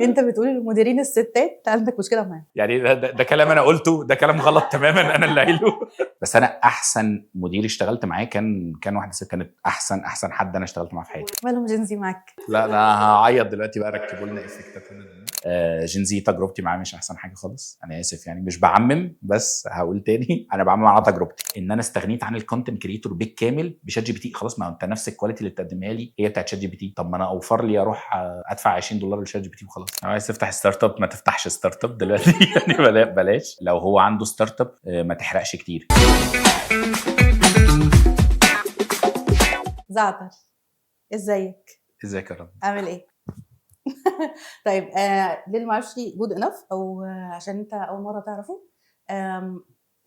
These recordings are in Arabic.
انت بتقول للمديرين الستات عندك مشكله معاهم. يعني ده كلام انا قلته، ده كلام غلط تماما انا اللي قايله. بس انا احسن مدير اشتغلت معاه كان واحده ست، كانت احسن حد انا اشتغلت معاه في حياتي. مالهم جنزي معاك؟ لا انا هعيط دلوقتي بقى، ركبوا لنا افكتات هنا. جنزي تجربتي معاه مش احسن حاجه خالص، انا اسف يعني مش بعمم، بس هقول تاني انا بعمم على تجربتي ان انا استغنيت عن الكونتنت كريتور بالكامل بشات جي بي تي. خلاص، ما انت نفس الكواليتي اللي بتقدمها لي هي بتاعت شات جي بي تي، طب ما انا اوفر لي اروح ادفع $20 لشات جي بي تي وخلاص. لو عايز تفتح ستارت اب ما تفتحش ستارت اب دلوقتي يعني بلاش. لو هو عنده ستارت اب ما تحرقش كتير. زعتر، ازيك؟ ازيك يا رب؟ عامل ايه؟ طيب للي ما عرفش جود انف او عشان انت اول مره تعرفه،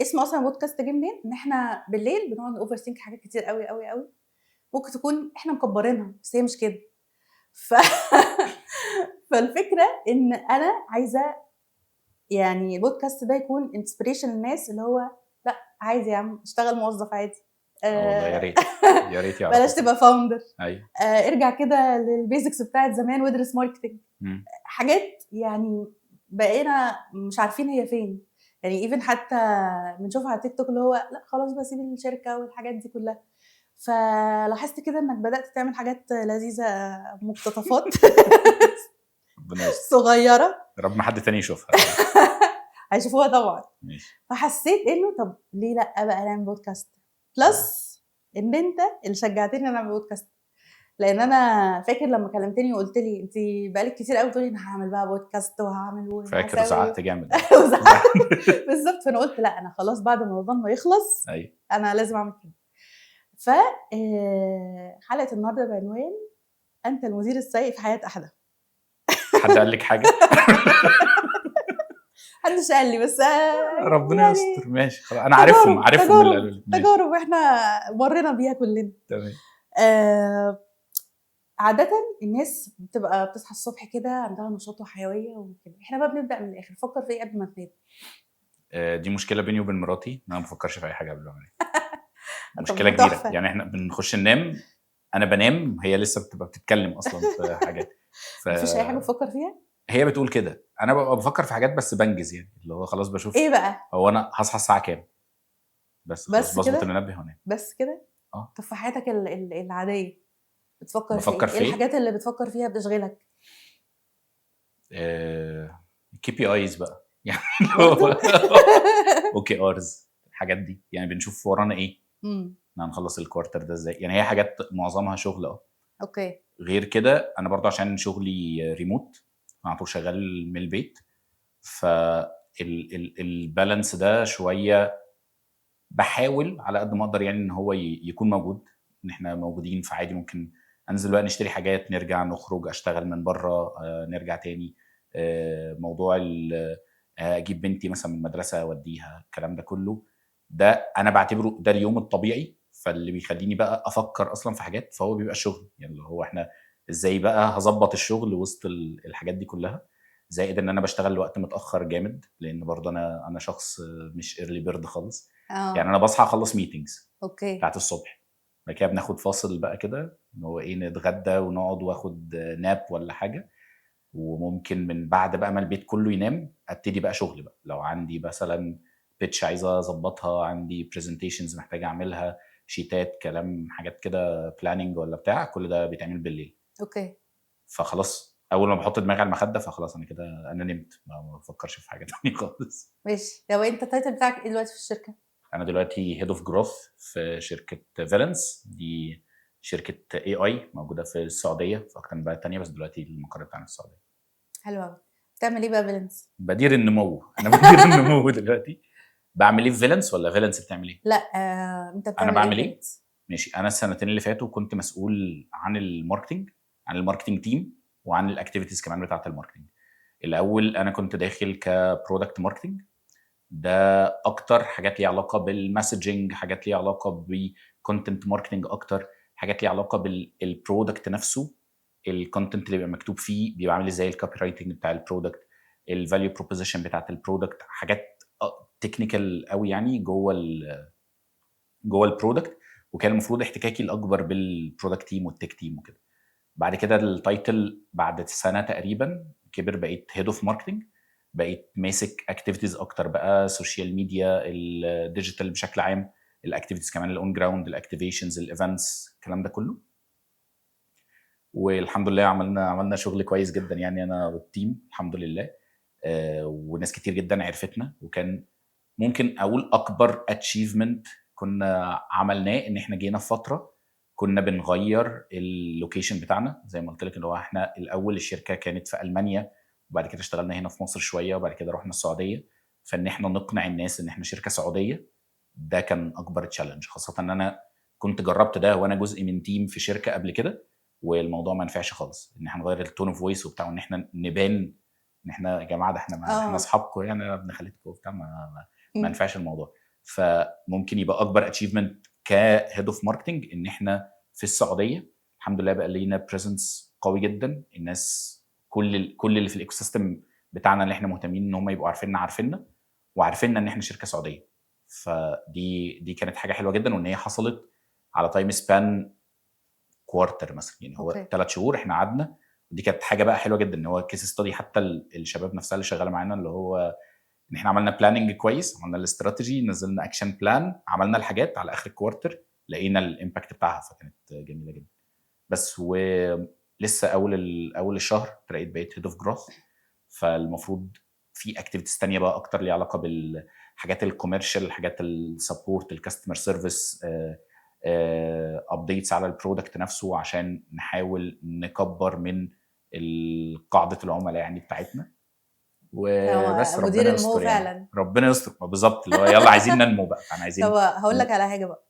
اسم اصلا بودكاست جه منين؟ ان احنا بالليل بنقعد اوفر ثينك حاجات كتير قوي قوي قوي، ممكن تكون احنا مكبرينها بس هي مش كده. ف... فالفكره ان انا عايزه يعني البودكاست ده يكون انسبريشن للناس، اللي هو لا عادي يا عم اشتغل موظف عادي. والله يا ريت يا ريت يا بلاش تبقى فاوندر. ايوه ارجع كده للبيزكس بتاعت زمان وادرس ماركتنج. حاجات يعني بقينا مش عارفين هي فين. يعني ايفن حتى بنشوفها على تيك توك اللي هو لا خلاص بسيب الشركه والحاجات دي كلها. فلاحظت كده انك بدات تعمل حاجات لذيذه، مقتطفات صغيره رب ما حد تاني يشوفها. هيشوفوها طبعا. ماشي. فحسيت انه طب ليه لا بقى نعمل بودكاست، بلس ان انت اللي شجعتني ان انا اعمل بودكاست. لان انا فاكر لما كلمتني وقلت لي انت بقالك كتير قوي بتقولي انا هعمل بقى بودكاست وهعمل فاكر زعقت جامد. بالظبط. فانا قلت لا انا خلاص بعد ما رمضان ما يخلص ايوه انا لازم اعمل كده. ف حلقه النهارده بعنوان انت المدير السيء في حياه احدى. حد قال لك حاجه؟ محدش قال لي، بس ربنا يعني يستر. ماشي خلاص، انا عارفهم اللي قالوا لي. تجارب احنا مرينا بيها كلنا. تمام. عادة الناس بتبقى بتصحى الصبح كده عندها نشاط وحيوية وكده، احنا بقى بنبدأ من الآخر نفكر في ايه قبل ما تنام. دي مشكلة بيني وبين مراتي ان انا ما بفكرش في اي حاجة قبل ما انام. مشكلة كبيرة. يعني احنا بنخش ننام، انا بنام هي لسه بتبقى بتتكلم اصلا في حاجات. مفيش اي حاجة بفكر فيها؟ هي بتقول كده، انا ببقى بفكر في حاجات بس بنجز، يعني اللي هو خلاص بشوف ايه بقى هو انا هصحى الساعة كام، بس بظبط المنبه وانام. بس كده. طب في حياتك العادية بتفكر في ايه؟ ايه الحاجات اللي بتفكر فيها بتشغلك؟ كي بي ايز بقى يعني اوكي ارز الحاجات دي، يعني بنشوف ورانا ايه، هنخلص الكوارتر ده ازاي. يعني هي حاجات معظمها شغل. اوكي. غير كده انا برضو عشان شغلي ريموت على طول شغال من البيت، فالبالانس ده شويه بحاول على قد ما اقدر يعني ان هو يكون موجود، ان احنا موجودين. فعادي ممكن انزل بقى نشتري حاجات، نرجع نخرج، اشتغل من بره، نرجع تاني. موضوع اجيب بنتي مثلا من المدرسه اوديها، الكلام ده كله ده انا بعتبره ده اليوم الطبيعي. فاللي بيخليني بقى افكر اصلا في حاجات فهو بيبقى الشغل، يعني اللي هو احنا ازاي بقى هظبط الشغل وسط الحاجات دي كلها. زائد ان انا بشتغل وقت متاخر جامد، لان برضه انا شخص مش ايرلي بيرد خالص. يعني انا بصحى اخلص ميتينجز اوكي بتاعت الصبح، بعد كده بناخد فاصل بقى كده ان هو ايه، نتغدى ونقعد واخد ناب ولا حاجه. وممكن من بعد بقى ما البيت كله ينام ابتدي بقى شغل بقى، لو عندي مثلا بيتش عايزه اظبطها، عندي برزنتيشنز محتاجه اعملها، شيتات، كلام، حاجات كده، بلاننج ولا بتاع، كل ده بيتعمل بالليل. اوكي. فخلاص اول ما بحط دماغي على المخده فخلاص انا كده انا نمت، ما بفكرش في حاجه ثانيه خالص. ماشي. لو انت التايتل بتاعك ايه دلوقتي في الشركه؟ انا دلوقتي هيد اوف جروث في شركه فالنس، دي شركه اي اي موجوده في السعوديه، في اكتر من بلد تانية، بس دلوقتي المقر بتاعنا في السعوديه. حلو قوي. بتعمل ايه بقى فالنس؟ بدير النمو. انا بدير النمو دلوقتي. بعمل ايه في فالنس ولا فالنس بتعمل ايه؟ لا انت بتعمل انا بعمل ايه؟ ماشي. انا السنتين اللي فاتوا كنت مسؤول عن الماركتنج تيم، وعن الاكتيفيتيز كمان بتاعه الماركتنج. الاول انا كنت داخل كبرودكت ماركتنج، ده اكتر حاجات ليها علاقه بالمسجنج، حاجات ليها علاقه بكونتنت ماركتنج، اكتر حاجات ليها علاقه بالبرودكت نفسه، الكونتنت اللي بيبقى مكتوب فيه بيبقى عامل ازاي، الكوبي بتاع البرودكت، الفاليو بروبوزيشن بتاعت البرودكت، حاجات تكنيكال قوي يعني جوه البرودكت. وكان المفروض احتكاكي الاكبر بالبرودكت تيم والتك تيم وكده. بعد كده التايتل بعد سنه تقريبا كبر بقيت هيد اوف ماركتنج، بقيت ماسك اكتيفيتيز اكتر بقى، سوشيال ميديا، الديجيتال بشكل عام، الاكتيفيتيز كمان الاون جراوند، الاكتيفيشنز، الايفنتس، الكلام ده كله. والحمد لله عملنا شغل كويس جدا يعني انا والتيم الحمد لله. وناس كتير جدا عرفتنا، وكان ممكن اقول اكبر اتشيفمنت كنا عملناه ان احنا جينا في فتره كنا بنغير اللوكيشن بتاعنا. زي ما قلت لك اللي هو احنا الاول الشركه كانت في المانيا، وبعد كده اشتغلنا هنا في مصر شويه، وبعد كده رحنا السعوديه. فان احنا نقنع الناس ان احنا شركه سعوديه ده كان اكبر تشالنج، خاصه ان انا كنت جربت ده وانا جزء من تيم في شركه قبل كده، والموضوع ما نفعش خالص. ان احنا نغير التون اوف فويس وبتاع، وان احنا نبان ان احنا يا جماعه ده احنا اصحابكم يعني ابن خالتكم وبتاع، ما ينفعش الموضوع. فممكن يبقى اكبر اتشيفمنت كهيد اوف ماركتنج ان احنا في السعوديه الحمد لله بقى لينا بريزنس قوي جدا. الناس كل اللي في الايكو سيستم بتاعنا اللي احنا مهتمين ان هم يبقوا عارفيننا وعارفيننا ان احنا شركه سعوديه. فدي كانت حاجه حلوه جدا، وان هي حصلت على تايم سبان كوارتر مثلا، يعني هو 3 شهور احنا قعدنا. ودي كانت حاجه بقى حلوه جدا ان هو كيس ستادي حتى الشباب نفسها اللي شغاله معانا، اللي هو ان احنا عملنا بلاننج كويس، عملنا الاستراتيجي، نزلنا اكشن بلان، عملنا الحاجات على اخر الكوارتر لقينا الامباكت بتاعها، فكانت جميله جدا. بس ولسه اول الشهر بقيت هيد اوف جروث، فالمفروض في اكتيفيتيز ثانيه بقى اكتر ليها علاقه بالحاجات الكوميرشال، الحاجات السبورت، الكاستمر سيرفيس، ابديتس على البرودكت نفسه، عشان نحاول نكبر من قاعده العملاء يعني بتاعتنا. وبس مدير ربنا النمو يستر يعني. فعلا. ربنا يستر بالظبط، اللي هو يلا عايزين ننمو بقى، فاحنا عايزين. طب هقول لك على حاجه بقى.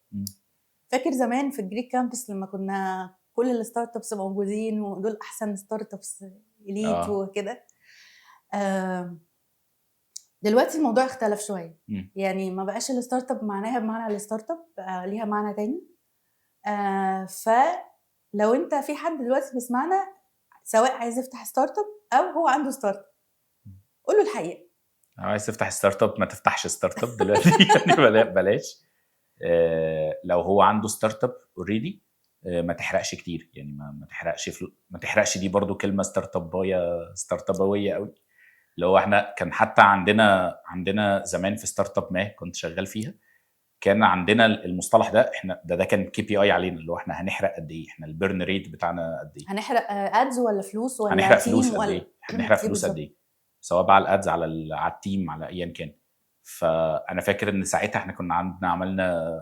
فاكر زمان في الجريك كامبس لما كنا كل الستارت ابس موجودين ودول احسن ستارت ابس اليت وكده؟ دلوقتي الموضوع اختلف شويه. يعني ما بقاش الستارت اب معناها بمعنى الستارت اب، ليها معنى تاني. فلو انت في حد دلوقتي بيسمعنا سواء عايز يفتح ستارت اب او هو عنده ستارت اب، قول له الحقيقه. عايز تفتح ستارت اب ما تفتحش ستارت اب دلوقتي يعني بلاش. لو هو عنده ستارت اب اوريدي ما تحرقش كتير، يعني ما تحرقش دي برضو كلمه ستارت ابويه قوي. لو احنا كان حتى عندنا زمان في ستارت اب ما كنت شغال فيها، كان عندنا المصطلح ده، احنا ده كان كي بي اي علينا، اللي هو احنا هنحرق قد ايه، احنا البيرن ريت بتاعنا قد ايه، هنحرق ادز ولا فلوس ولا هنحرق تيم فلوس قد ولا ايه، هنحرق فلوس قد ايه، سواء بقى على الادز على التيم على ايا كان. فانا فاكر ان ساعتها احنا كنا عملنا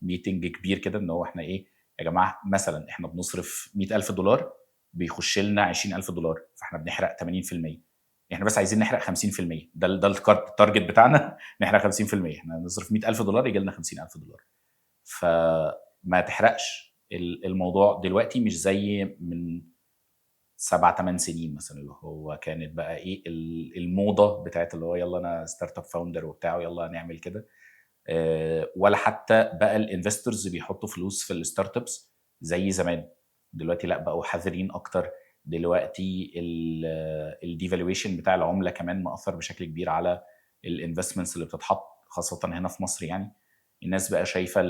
ميتنج كبير كده، ان هو احنا ايه يا جماعه، مثلا احنا بنصرف $100,000 بيخش لنا $20,000، فاحنا بنحرق 80%. احنا بس عايزين نحرق 50%، ده التارجت بتاعنا نحرق 50%. احنا نصرف $100,000 يجي لنا $50,000. فما تحرقش الموضوع دلوقتي، مش زي من 7-8 سنين مثلا، اللي هو كانت بقى ايه الموضه بتاعت اللي هو يلا انا ستارت اب فاوندر وبتاع ويلا نعمل كده. ولا حتى بقى الانفستورز بيحطوا فلوس في الستارت ابس زي زمان. دلوقتي لا، بقوا حذرين اكتر. دلوقتي الديفالويشن بتاع العمله كمان مأثر بشكل كبير على الانفستمنتس اللي بتتحط، خاصه هنا في مصر. يعني الناس بقى شايفه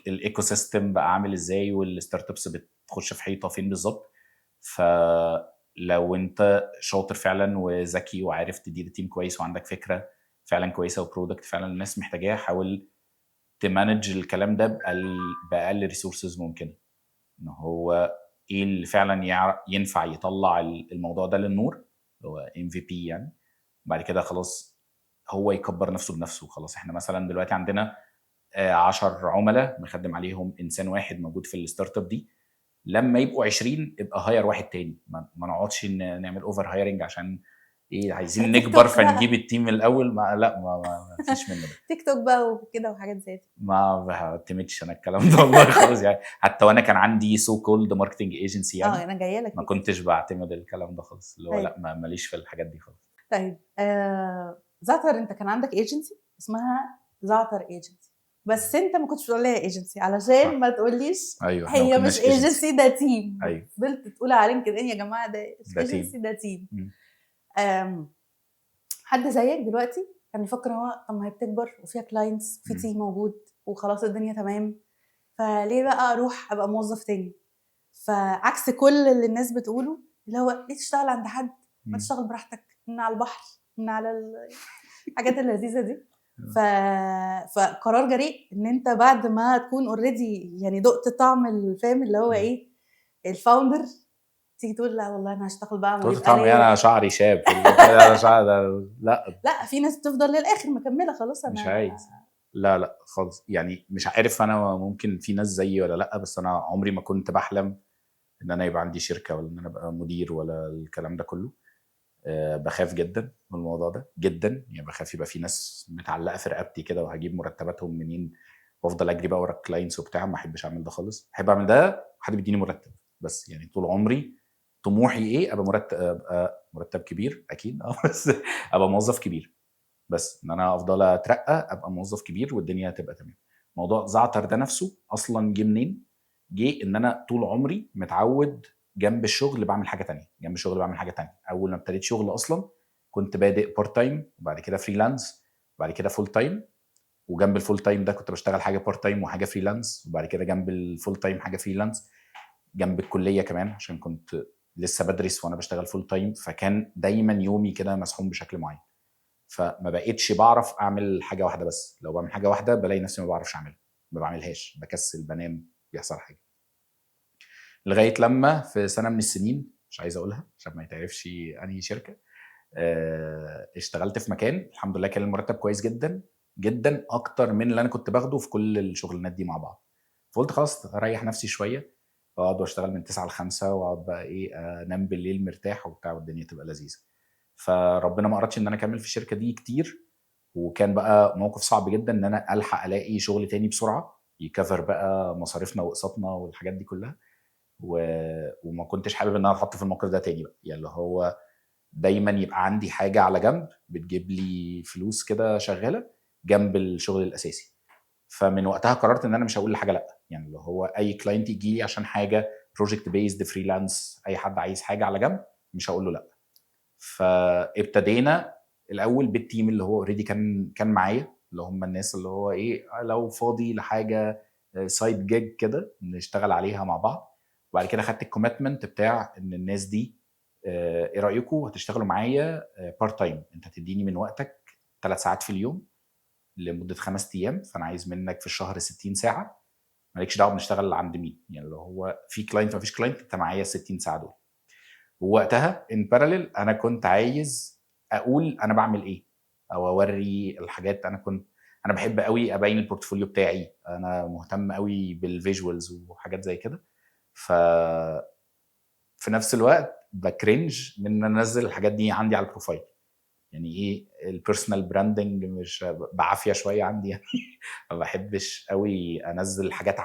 الايكو سيستم بقى عامل ازاي، والستارت ابس بتخش في حيطه فين بالظبط. فلو انت شاطر فعلا وذكي وعارف تدير تيم كويس وعندك فكره فعلا كويسه وبرودكت فعلا الناس محتاجاه، حاول تمانج الكلام ده باقل ريسورسز ممكنه. ان هو ايه اللي فعلا ينفع يطلع الموضوع ده للنور، هو MVP يعني. بعد كده خلاص هو يكبر نفسه بنفسه. خلاص احنا مثلا دلوقتي عندنا 10 عملاء بنخدم عليهم انسان واحد موجود في الستارت اب دي. لما يبقوا 20 يبقى هاير واحد تاني، ما نقعدش نعمل اوفر هايرنج عشان ايه عايزين نكبر فنجيب التيم من الاول. ما فيش منه ده. تيك توك بقى وكده وحاجات زي دي ما بعتمدش انا الكلام ده والله خالص يعني. حتى وانا كان عندي سو كولد ماركتنج ايجنسي يعني انا جايه لك ما كنتش بعتمد الكلام ده خالص، اللي هو طيب. لا ماليش في الحاجات دي خالص. طيب زعتر انت كان عندك ايجنسي اسمها زعتر ايجنسي، بس انت ما كنتش بتقول لها ايجنسي علشان ما تقوليش ايوه هي مش ايجنسي ده تيم. ايوه فضلت تقول عليهم كده يا جماعه ده ايجنسي ده تيم. حد زيك دلوقتي كان يفكر هو طب ما هي بتكبر وفيها كلاينتس في تيم موجود وخلاص الدنيا تمام، فليه بقى اروح ابقى موظف تاني؟ فعكس كل اللي الناس بتقوله اللي هو ليه تشتغل عند حد ما تشتغل براحتك من على البحر، من على الحاجات اللذيذه دي. فقرار جريء ان انت بعد ما تكون اوريدي يعني دقت طعم الفام اللي هو ايه الفاوندر، تيجي تقول لا والله انا هشتغل بقى تقول ويبقى طعم ايه؟ انا ليا. شعري شاب انا شعري لا لا في ناس بتفضل للاخر مكمله خلاص انا مش عايز. لا خالص، يعني مش عارف انا ممكن في ناس زيي ولا لا، بس انا عمري ما كنت بحلم ان انا يبقى عندي شركه ولا ان انا ابقى مدير ولا الكلام ده كله. بخاف جدا من الموضوع ده جدا، يعني بخاف يبقى في ناس متعلقه في رقبتي كده وهجيب مرتباتهم منين وافضل اجري بقى ورا الكلاينتس وبتاع. ما احبش اعمل ده خالص. احب اعمل ده حد بيديني مرتب بس. يعني طول عمري طموحي ايه؟ ابقى مرتب كبير اكيد بس ابقى موظف كبير. بس ان انا افضل اترقى ابقى موظف كبير والدنيا تبقى تمام. موضوع زعتر ده نفسه اصلا جه منين؟ جه ان انا طول عمري متعود جنب الشغل بعمل حاجه تانية، جنب الشغل بعمل حاجه تانية. اول ما ابتديت شغل اصلا كنت بادئ بارت تايم وبعد كده فريلانس وبعد كده فول تايم، وجنب الفول تايم ده كنت بشتغل حاجه بارت تايم وحاجه فريلانس، وبعد كده جنب الفول تايم حاجه فريلانس، جنب الكليه كمان عشان كنت لسه بدرس وانا بشتغل فول تايم. فكان دايما يومي كده مسحوم بشكل معين. فما بقيتش بعرف اعمل حاجه واحده بس. لو بعمل حاجه واحده بلاقي نفسي ما بعرفش اعملها، ما بعملهاش، بكسل، بنام، بيحصل حاجه. لغايه لما في سنه من السنين مش عايز اقولها عشان ما يتعرفش انهي شركه، اشتغلت في مكان الحمد لله كان المرتب كويس جدا جدا، اكتر من اللي انا كنت باخده في كل الشغلانات دي مع بعض. فقلت خلاص اريح نفسي شويه واقعد واشتغل من 9 ل 5 واقعد بقى ايه انام بالليل مرتاح وبتاع والدنيا تبقى لذيذه. فربنا ما اردش ان انا اكمل في الشركه دي كتير، وكان بقى موقف صعب جدا ان انا الحق الاقي شغل تاني بسرعه يكفر بقى مصاريفنا واقساطنا والحاجات دي كلها. وما كنتش حابب ان انا اتحط في الموقف ده تاني بقى. يعني اللي هو دايما يبقى عندي حاجه على جنب بتجيب لي فلوس كده شغاله جنب الشغل الاساسي. فمن وقتها قررت ان انا مش هقول لحاجه لا. يعني اللي هو اي كلاينت يجي لي عشان حاجه بروجكت بيزد فريلانس، اي حد عايز حاجه على جنب مش هقول له لا. فابتدينا الاول بالتيم اللي هو اوريدي كان معايا، اللي هم الناس اللي هو ايه لو فاضي لحاجه سايد جيج كده نشتغل عليها مع بعض. وبعد كده خدت الكوميتمنت بتاع ان الناس دي ايه رايكم هتشتغلوا معايا بارت تايم؟ انت هتديني من وقتك 3 ساعات في اليوم لمده 5 ايام، فانا عايز منك في الشهر 60 ساعه. مالكش دعوه بنشتغل عند مين، يعني اللي هو في كلاينت ما فيش كلاينت، انت معايا 60 ساعه دول. ووقتها ان باراليل انا كنت عايز اقول انا بعمل ايه او اوري الحاجات. انا بحب قوي ابين البورتفوليو بتاعي، انا مهتم قوي بالفيجوالز وحاجات زي كده. ف في نفس الوقت بكرنج من ان انزل الحاجات دي عندي على البروفايل. يعني ايه البيرسونال براندنج مش بعافيه شويه عندي يعني ما بحبش قوي انزل حاجات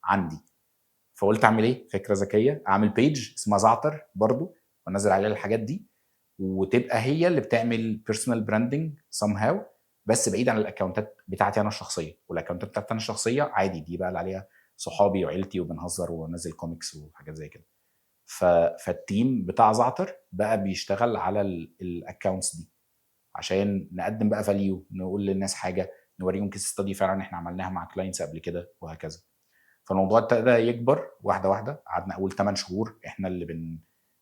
عندي. فقلت اعمل ايه؟ فكره ذكيه، اعمل بيج اسمها زعتر برضو وانزل عليها الحاجات دي، وتبقى هي اللي بتعمل بيرسونال براندنج سام هاو، بس بعيد عن الاكونتات بتاعتي انا الشخصيه. والاكونتات بتاعتي انا الشخصيه عادي دي بقى اللي عليها صحابي وعيلتي وبنهزر وننزل كوميكس وحاجات زي كده. فالتيم بتاع زعتر بقى بيشتغل على الاكونتس دي عشان نقدم بقى فاليو، نقول للناس حاجه، نوريهم كيس ستادي فعلا احنا عملناها مع كلاينتس قبل كده وهكذا. فالموضوع ابتدى يكبر واحده واحده. قعدنا اول 8 شهور احنا اللي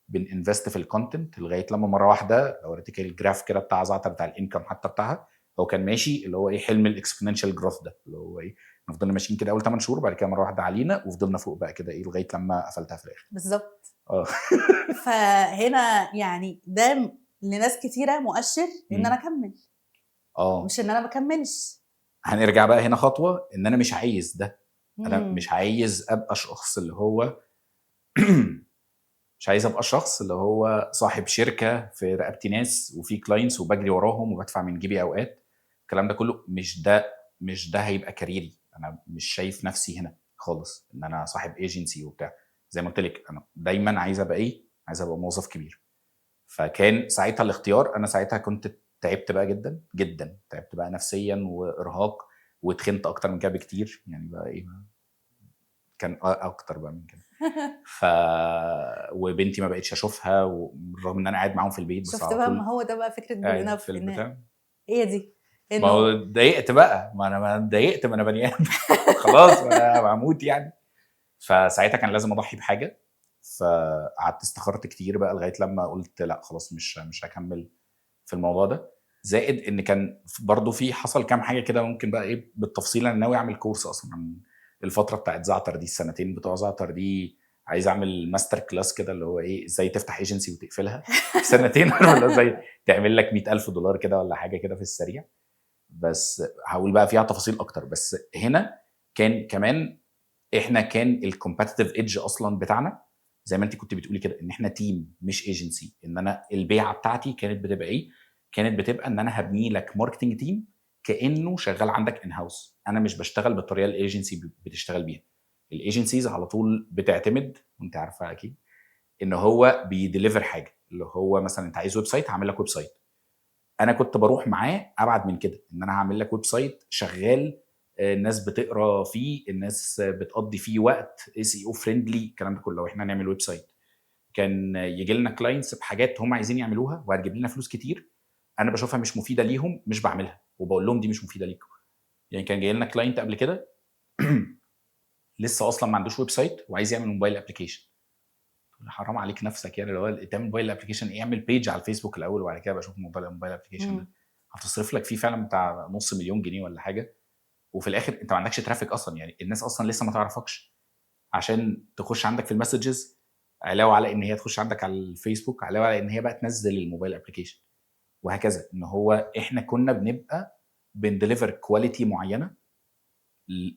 بننفست في الكونتنت، لغايه لما مره واحده لو وريتك الجراف كده بتاع زعتر بتاع الانكم حتى بتاعها، هو كان ماشي اللي هو ايه حلم الاكسبوننشال جروث ده اللي هو ايه فضلنا ماشيين كده اول 8 شهور، بعد كده مره واحده علينا وفضلنا فوق بقى كده ايه لغايه لما قفلتها في الاخر. بالظبط. اه فهنا يعني ده لناس كتيره مؤشر ان انا اكمل، مش ان انا ما بكملش. هنرجع بقى هنا خطوه ان انا مش عايز ده. انا مم. مش عايز ابقى شخص اللي هو مش عايز ابقى شخص اللي هو صاحب شركه في رقبتي ناس وفي كلاينتس وبجري وراهم وبدفع من جيبي اوقات. الكلام ده كله مش ده هيبقى كاريري. انا مش شايف نفسي هنا خالص ان انا صاحب ايجنسي وبتاع. زي ما قلت لك انا دايما عايز ابقى ايه؟ عايز ابقى موظف كبير. فكان ساعتها الاختيار، انا ساعتها كنت تعبت بقى جدا جدا، تعبت بقى نفسيا وارهاق واتخنت اكتر من كده بكتير. يعني بقى ايه كان اكتر بقى من كده. ف وبنتي ما بقتش اشوفها ورغم ان انا قاعد معاهم في البيت بس شفت على بقى، ما طول هو ده بقى فكره جود قاعد انف في ان البتاع. هي دي ما هو انه اتضايقت بقى، ما انا اتضايقت، ما انا بني ادم خلاص انا بموت يعني. فساعتها كان لازم اضحي بحاجه. فقعدت استخرت كتير بقى لغايه لما قلت لا خلاص مش هكمل في الموضوع ده. زائد ان كان برضو في حصل كام حاجه كده ممكن بقى ايه بالتفصيل. انا ناوي اعمل كورس اصلا الفتره بتاعت زعتر دي، السنتين بتوع زعتر دي عايز اعمل ماستر كلاس كده اللي هو ايه ازاي تفتح ايجنسي وتقفلها في سنتين ولا ازاي تعمل لك $100,000 كده ولا حاجه كده في السريع. بس هقول بقى فيها تفاصيل اكتر. بس هنا كان كمان احنا كان الكومبتيتيف ايدج اصلا بتاعنا زي ما انت كنت بتقولي كده ان احنا تيم مش ايجنسي. ان انا البيعه بتاعتي كانت بتبقى ايه؟ كانت بتبقى ان انا هبني لك ماركتنج تيم كانه شغال عندك ان هاوس. انا مش بشتغل بالطريقه الايجنسي بتشتغل بيها. الايجنسيز على طول بتعتمد وانت عارفه اكيد ان هو بيديليفر حاجه، اللي هو مثلا انت عايز ويب سايت هعمل لك ويب سايت. انا كنت بروح معاه ابعد من كده، ان انا هعمل لك ويب سايت شغال، الناس بتقرا فيه، الناس بتقضي فيه وقت، اس او فريندلي، الكلام ده كله. لو احنا نعمل ويب سايت كان يجي لنا كلاينتس بحاجات هم عايزين يعملوها وهتجيب لنا فلوس كتير، انا بشوفها مش مفيده ليهم مش بعملها وبقول لهم دي مش مفيده ليكم. يعني كان جاي لنا كلاينت قبل كده لسه اصلا ما عندوش ويب سايت وعايز يعمل موبايل ابلكيشن. حرام عليك نفسك يعني، لو تعمل موبايل ابلكيشن ايه؟ اعمل بيج على الفيسبوك الاول وبعد كده بشوف موبايل ابلكيشن ده. هتصرف لك فيه فعلا بتاع $500,000 ولا حاجه، وفي الاخر انت ما عندكش ترافيك اصلا. يعني الناس اصلا لسه ما تعرفكش عشان تخش عندك في المسجز، علاوه على ان هي تخش عندك على الفيسبوك، علاوه على ان هي بقى تنزل الموبايل ابلكيشن وهكذا. ان هو احنا كنا بنبقى بندليفر كواليتي معينه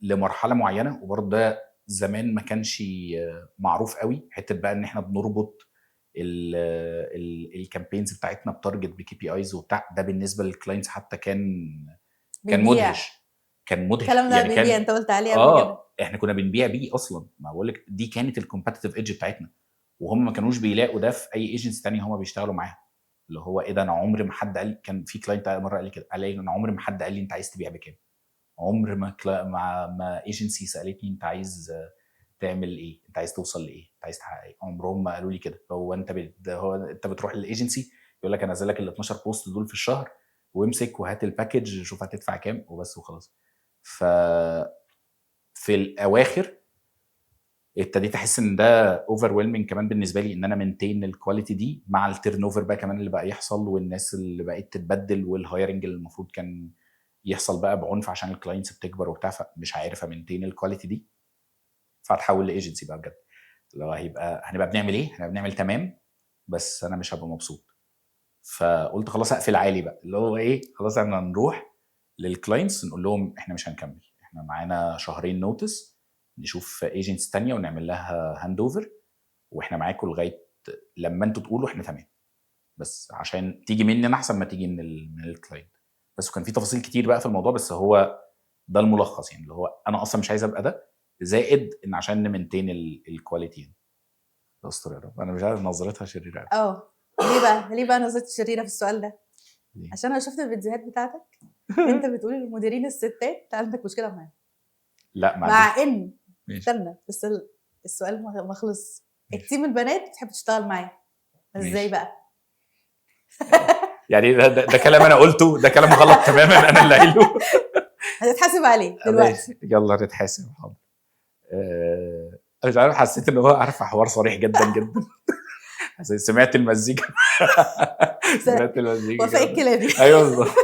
لمرحله معينه. وبرضه ده زمان ما كانش معروف قوي حته بقى ان احنا بنربط الكامبينز بتاعتنا بتارجت بكي بي ايز وبتاع. ده بالنسبه للكلاينتس حتى كان بيبيع مدهش. كان مدهش الكلام ده، يعني بيبيع كان انت قلت عليه قبل كده. احنا كنا بنبيع بيه اصلا. ما بقول لك دي كانت الكومبتيتيف ايدج بتاعتنا، وهم ما كانوش بيلاقوا ده في اي ايجنسي ثانيه هم بيشتغلوا معاها. اللي هو ايه ده؟ انا عمري ما حد قال. كان في كلاينت مره قال لي كده، قال لي انا عمري ما حد قال لي انت عايز تبيع بكام. عمر ما ايجنسي سالتني انت عايز تعمل ايه، انت عايز توصل لايه، انت عايز تحقق ايه. عمرهم ما قالوا لي كده. هو انت بتروح للايجنسي يقول لك انزل لك ال 12 بوست دول في الشهر وامسك وهات الباكج شوف هتدفع كام وبس وخلاص. ف في الاواخر ابتديت احس ان ده اوفر كمان بالنسبه لي، ان انا منتين الكواليتي دي مع التيرن اوفر بقى كمان اللي بقى يحصل، والناس اللي بقت تتبدل، والهايرنج اللي المفروض كان يحصل بقى بعنف عشان الكلاينتس بتكبر وبتاع. فمش عارف امنتين الكواليتي دي، فهتحول لايجنسي بقى بجد. اللي هو هنبقى بنعمل ايه؟ هنبقى بنعمل تمام بس انا مش هبقى مبسوط. فقلت خلاص اقفل عالي بقى، اللي هو ايه، خلاص احنا نروح للكلاينتس نقول لهم احنا مش هنكمل، احنا معانا شهرين نوتس، نشوف ايجنتس تانية ونعمل لها هاند اوفر، واحنا معاكم لغايه لما انتوا تقولوا احنا تمام، بس عشان تيجي مننا احسن ما تيجي من الكلاينت. بس وكان في تفاصيل كتير بقى في الموضوع، بس هو ده الملخص يعني. اللي هو انا اصلا مش عايز ابقى ده، زائد ان عشان نمنتين الكواليتي يعني. استر يا رب، انا مش عارف نظرتها شريره قوي. ليه بقى نظرتي شريره في السؤال ده؟ ليه؟ عشان انا شفت الفيديوهات بتاعتك انت بتقول للمديرين الستات عندك مشكله معاهم، لا ما مع عنديش. ان ماشي. استنى بس السؤال ما خلص. التيم البنات بتحب تشتغل معاه ازاي ماشي. بقى؟ يعني ده كلام انا قلته، ده كلام غلط تماما انا اللي قايله. هتتحاسب عليه دلوقتي. ماشي يلا نتحاسب حاضر. مش عارف، حسيت ان هو عارف حوار صريح جدا جدا. سمعت المزيكا. سمعت المزيكا وفاء كده. الكلابي. ايوه بالظبط.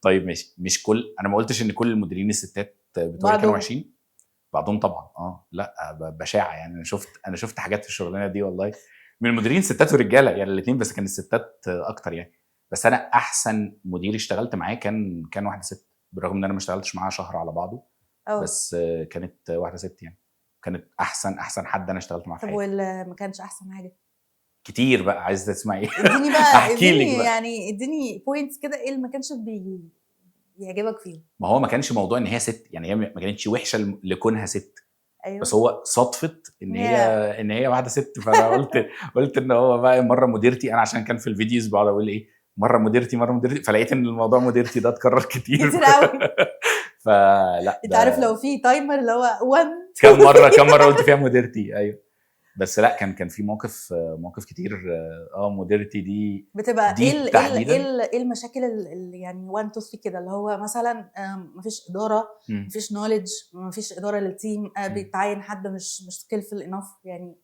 طيب ماشي، مش كل، انا ما قلتش ان كل المديرين الستات بتوعي كانوا بعضهم. وحشين. بعضهم طبعا لا بشاعه يعني. انا شفت حاجات في الشغلانه دي والله من المديرين ستات ورجاله يعني الاثنين، بس كان الستات اكتر يعني. بس انا احسن مدير اشتغلت معاه كان واحده ست، بالرغم ان انا ما اشتغلتش معاها شهر على بعضه. بس كانت واحده ست يعني، كانت احسن حد انا اشتغلت معاه في طب حياتي. ما كانش احسن حاجه؟ كتير بقى، عايز تسمعي ايه؟ اديني بقى، احكي لك بقى. يعني اديني بوينتس كده ايه اللي ما كانش بيعجبك فيه. ما هو ما كانش موضوع ان هي ست يعني، هي ما كانتش وحشه لكونها ست، ايوه بس هو صدفت ان هي هي ان هي واحده ست. فانا قلت ان هو بقى مره مديرتي، انا عشان كان في الفيديوز بقعد اقول ايه مره مديرتي، فلقيت ان الموضوع مديرتي ده اتكرر كتير. كتير قوي. فلا انت عارف ده لو في تايمر اللي هو 1 كم مره قلت فيها مديرتي. ايوه بس لا، كان في مواقف كتير. مديرتي بتبقى دي تحديدا. ايه المشاكل اللي يعني 1 2 3 كده، اللي هو مثلا مفيش اداره، مم. مفيش نوليدج، مفيش اداره للتيم، مم. بيتعين حد مش سكيلفul انف يعني.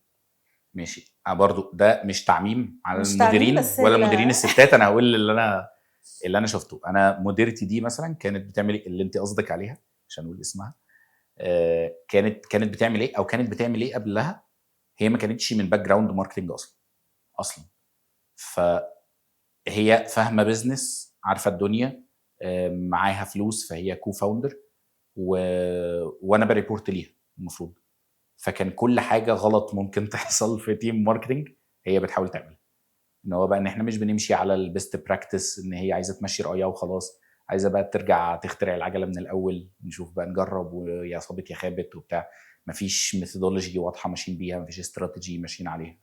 ماشي. برضو ده مش تعميم على مش تعميم، المديرين بس ولا المديرين الستات. انا هقول اللي انا شفته. انا مديرتي دي مثلا كانت بتعمل اللي انت قصدك عليها، عشان اقول اسمها. كانت بتعمل ايه، او كانت بتعمل ايه قبلها. هي ما كانتش من باك جراوند ماركتنج اصلا. فهي فاهمه بزنس، عارفه الدنيا، معاها فلوس، فهي كو فاوندر وانا بريبورت ليها المفروض. فكان كل حاجه غلط ممكن تحصل في تيم ماركتنج هي بتحاول تعملها. ان هو بقى ان احنا مش بنمشي على البيست براكتس، ان هي عايزه تمشي رأيها وخلاص، عايزه بقى ترجع تخترع العجله من الاول، نشوف بقى نجرب ويا صابت يا خابت وبتاع. مفيش ميثودولوجي واضحه ماشيين بيها، مفيش استراتيجي ماشيين عليها.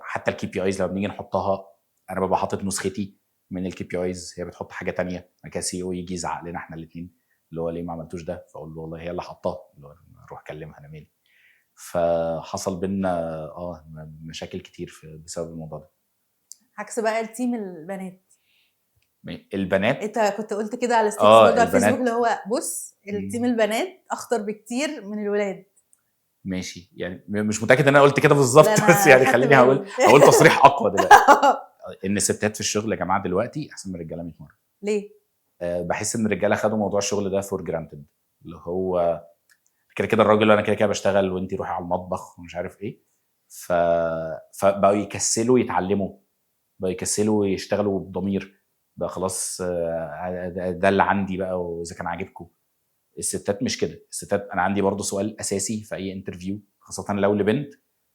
حتى الكي بي ايز لما بنيجي نحطها، انا ببقى حاطط نسختي من الكي بي ايز، هي بتحط حاجه تانية. بعد كده سي او يجي يزعق لنا احنا الاثنين، اللي هو ليه ما عملتوش ده، فاقول له والله هي اللي حطاها، اللي هو اروح اكلمها انا مالي. فحصل بينا مشاكل كتير بسبب الموضوع ده. عكس بقى التيم البنات. البنات انت كنت قلت كده على ستيتس برضه على الفيسبوك، البنات اللي هو بص التيم البنات اخطر بكتير من الولاد. ماشي. يعني مش متاكد ان انا قلت كده بالظبط، لا، بس انا يعني خدت خليني هقول بالي. تصريح اقوى دلوقتي. ان الستات في الشغل يا جماعه دلوقتي احسن من الرجاله 100 مره. ليه؟ بحس ان الرجاله خدوا موضوع الشغل ده فور جرانتد، اللي هو كده كده الراجل، انا كده كده بشتغل وانتي روحي على المطبخ ومش عارف ايه. ف... فبقوا يكسلوا يتعلموا، بقوا يكسلوا يشتغلوا بضمير. بقى خلاص ده اللي عندي بقى، واذا كان عاجبكم. الستات مش كده. الستات انا عندي برضو سؤال اساسي في اي انترفيو، خاصه لو لبنت،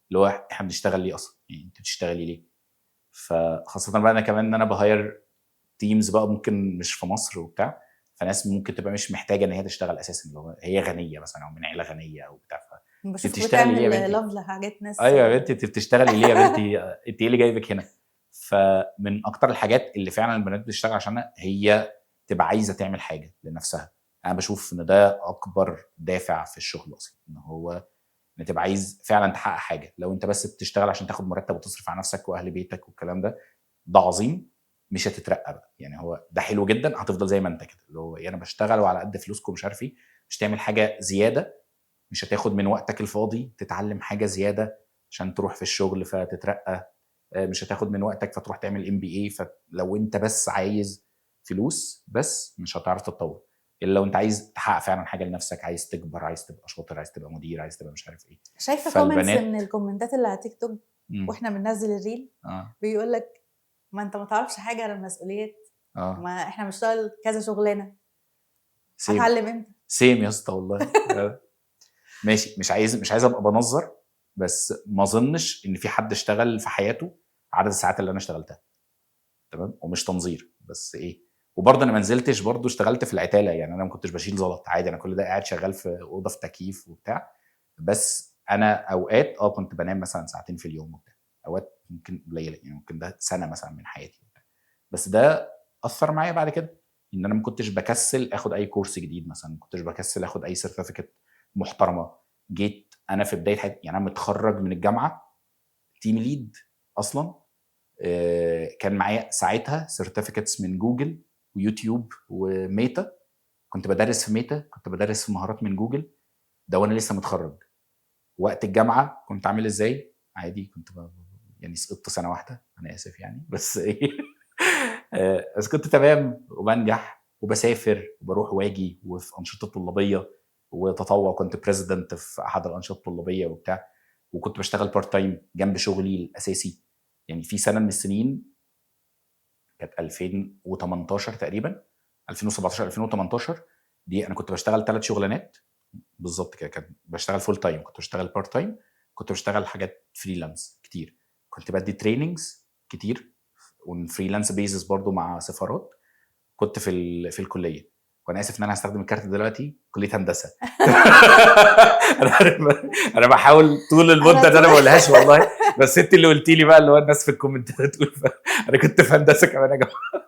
اللي هو احنا بنشتغل ليه اصلا؟ يعني انت بتشتغلي ليه؟ فخاصه بقى انا كمان ان انا بهاير تيمز بقى، ممكن مش في مصر وبتاع، فناس ممكن تبقى مش محتاجه ان هي تشتغل اساسا، اللي هو هي غنيه مثلا او من عيله غنيه او بتاع. انت بشوفك بتشتغلي ليه يا بتعمل بنتي؟ لاف لحاجات ناس. ايوه يا بنتي، انت بتشتغلي ليه يا بنتي؟ انت ايه اللي جايبك هنا؟ فمن اكتر الحاجات اللي فعلا البنات بتشتغل عشانها هي تبقى عايزه تعمل حاجه لنفسها. انا بشوف ان ده اكبر دافع في الشغل اصلا، ان هو ان تبقى عايز فعلا تحقق حاجه. لو انت بس بتشتغل عشان تاخد مرتب وتصرف على نفسك واهل بيتك والكلام ده، ده عظيم، مش هتترقى بقى. يعني هو ده حلو جدا، هتفضل زي ما انت كده، اللي هو انا بشتغل وعلى قد فلوسكم مش عارف ايه. مش تعمل حاجه زياده، مش هتاخد من وقتك الفاضي تتعلم حاجه زياده عشان تروح في الشغل فتترقى. مش هتاخد من وقتك فتروح تعمل MBA. فلو انت بس عايز فلوس بس، مش هتعرف تتطور. الا لو انت عايز تحقق فعلا حاجه لنفسك، عايز تكبر، عايز تبقى شاطر، عايز تبقى مدير، عايز تبقى مش عارف ايه. شايفه كومنتس فالبنات من الكومنتات اللي على تيك توك مم. واحنا بننزل الريل، بيقول لك ما انت ما تعرفش حاجه عن المسؤوليات، ما احنا بنشتغل كذا شغلانه، هتعلم امتى؟ سيم يا اسطى والله. ماشي. مش عايز ابقى بنظر، بس ما اظنش ان في حد اشتغل في حياته عدد الساعات اللي انا اشتغلتها. تمام. ومش تنظير بس ايه. وبرضه انا ما نزلتش برضه اشتغلت في العتاله. يعني انا ما كنتش بشيل زلط عادي، انا كل ده قاعد شغال في اوضه في تكييف وبتاع. بس انا اوقات كنت بنام مثلا ساعتين في اليوم وبتاع. اوقات ممكن قليله، يعني ممكن ده سنه مثلا من حياتي وبتاع. بس ده اثر معايا بعد كده، ان انا ما كنتش بكسل اخد اي كورس جديد مثلا، ما كنتش بكسل اخد اي سيرتيفيكت محترمه. جيت انا في بدايه حياتي، يعني انا متخرج من الجامعه تيم ليد اصلا. كان معايا ساعتها سيرتيفيكتس من جوجل ويوتيوب وميتا. كنت بدرس في ميتا، كنت بدرس في مهارات من جوجل. ده وانا لسه متخرج. وقت الجامعه كنت عامل ازاي؟ عادي. كنت يعني سقطت سنه واحده، انا اسف يعني، بس ايه. بس كنت تمام وبنجح وبسافر وبروح واجي وفي انشطه طلابيه وتطوع. كنت بريزيدنت في احد الانشطه الطلابيه وبتاع. وكنت بشتغل بارت تايم جنب شغلي الاساسي. يعني في سنه من السنين كانت 2018 تقريبا، 2017 2018 دي، انا كنت بشتغل 3 شغلانات بالظبط كده. كنت بشتغل فول تايم، كنت بشتغل بارت تايم، كنت بشتغل حاجات فريلانس كتير، كنت بدي تريننجز كتير والفريلانس بيزس برضو مع سفارات. كنت في الكليه. وانا اسف ان انا هستخدم الكارت دلوقتي، كليه هندسه. انا بحاول طول المده ان انا ما اقولهاش والله، بس انت اللي قلتي لي بقى، اللي هو الناس في الكومنتات تقول انا كنت في هندسه كمان يا جماعه.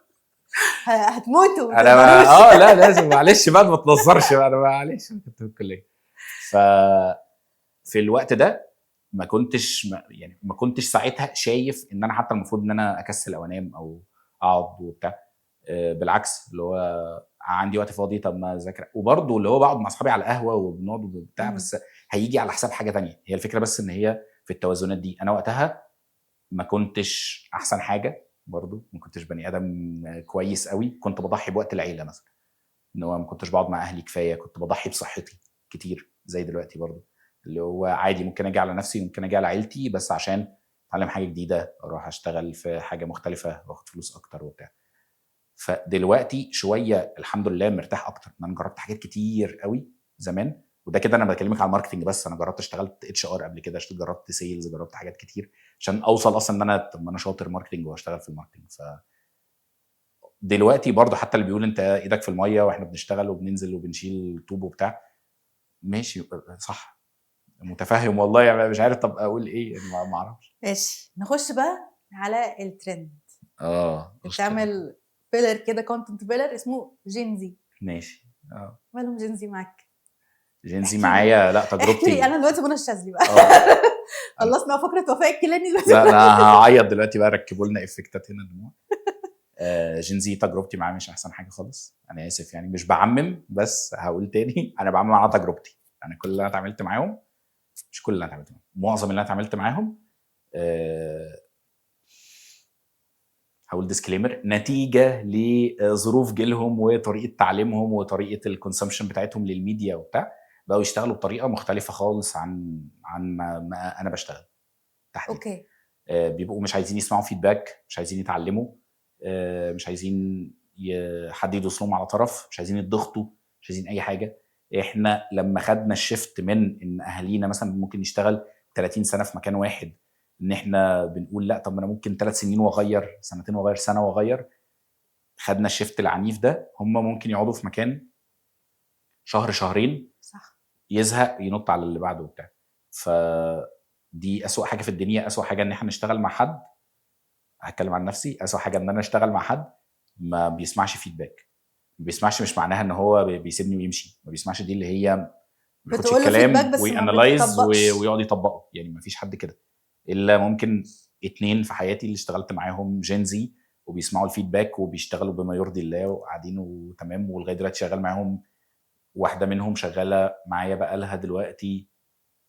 هتموتوا ما انا تقدروش. لا لازم، معلش بقى ما تنظرش بقى، انا معلش كنت في الكليه. في الوقت ده ما كنتش ساعتها شايف ان انا حتى المفروض ان انا اكسل او انام او اقعد وبتاع. بالعكس، اللي هو عندي وقت فاضي، طب ما اذاكر. وبرضه اللي هو بقعد مع اصحابي على القهوه وبنقعد وبتاع، بس هيجي على حساب حاجه تانية. هي الفكره بس ان هي في التوازنات دي. انا وقتها ما كنتش احسن حاجه برضو، ما كنتش بني ادم كويس قوي، كنت بضحي بوقت العيله مثلا، ان هو ما كنتش بقعد مع اهلي كفايه، كنت بضحي بصحتي كتير زي دلوقتي برضو، اللي هو عادي ممكن اجي على نفسي، ممكن اجي على عيلتي بس عشان اتعلم حاجه جديده، اروح اشتغل في حاجه مختلفه واخد فلوس اكتر وبتاع. فدلوقتي شويه الحمد لله مرتاح اكتر، ان انا جربت حاجات كتير قوي زمان، وده كده انا بكلمك على الماركتنج بس، انا جربت اشتغلت HR قبل كده، جربت سيلز، جربت حاجات كتير عشان اوصل اصلا ان انا طب ما انا شاطر ماركتنج واشتغل في الماركتنج. ف دلوقتي برضو حتى اللي بيقول انت ايدك في الميه واحنا بنشتغل وبننزل وبنشيل طوب وبتاع، ماشي صح، متفهم والله، يعني مش عارف طب اقول ايه يعني، ما اعرفش. ماشي، نخش بقى على الترند. أشطر. بتعمل بيلر كده، كونتنت بيلر اسمه جينزي. ماشي. مالهم جينزي معاك؟ جينزي احكي لي، معايا، لا احكي لي. تجربتي. انا دلوقتي منى الشاذلي بقى. خلصنا فقره وفاء الكيلاني دلوقتي. لا انا هعيط دلوقتي بقى، ركبوا لنا افكتات هنا دموع. جينزي تجربتي معاه مش احسن حاجه خالص، انا اسف يعني، مش بعمم بس هقول تاني، انا بعمم على تجربتي، انا كل اللي انا اتعاملت معاهم، مش كل اللي انا اتعاملت معاهم، معظم اللي انا اتعاملت معاهم هقول ديسكليمر، نتيجه لظروف جيلهم وطريقه تعليمهم وطريقه الكونسومشن بتاعتهم للميديا وبتاع، بقوا يشتغلوا بطريقه مختلفه خالص عن ما انا بشتغل تحديدا. اوكي. بيبقوا مش عايزين يسمعوا فيدباك، مش عايزين يتعلموا، مش عايزين حد يدوس لهم على طرف، مش عايزين يتضغطوا، مش عايزين اي حاجه. احنا لما خدنا الشيفت من ان اهالينا مثلا ممكن يشتغل 30 سنه في مكان واحد، ان احنا بنقول لا طب ما انا ممكن 3 سنين واغير، سنتين واغير، سنه واغير، خدنا الشيفت العنيف ده، هم ممكن يقعدوا في مكان شهر شهرين، صح. يزهق ينط على اللي بعده وبتاع. فدي اسوأ حاجه في الدنيا، اسوأ حاجه ان احنا نشتغل مع حد، هتكلم عن نفسي، اسوأ حاجه ان انا اشتغل مع حد ما بيسمعش فيدباك. ما بيسمعش مش معناها ان هو بيسيبني ويمشي، ما بيسمعش دي اللي هي ما بياخدش بتقول له فيدباك الكلام بس ما ويانلايز بتطبقش. ويقعد يطبقه، يعني ما فيش حد كده، الا ممكن 2 في حياتي اللي اشتغلت معاهم جينزي وبيسمعوا الفيدباك وبيشتغلوا بما يرضي الله وقاعدين وتمام، ولغايه دلوقتي شغال معاهم. واحده منهم شغاله معايا بقى لها دلوقتي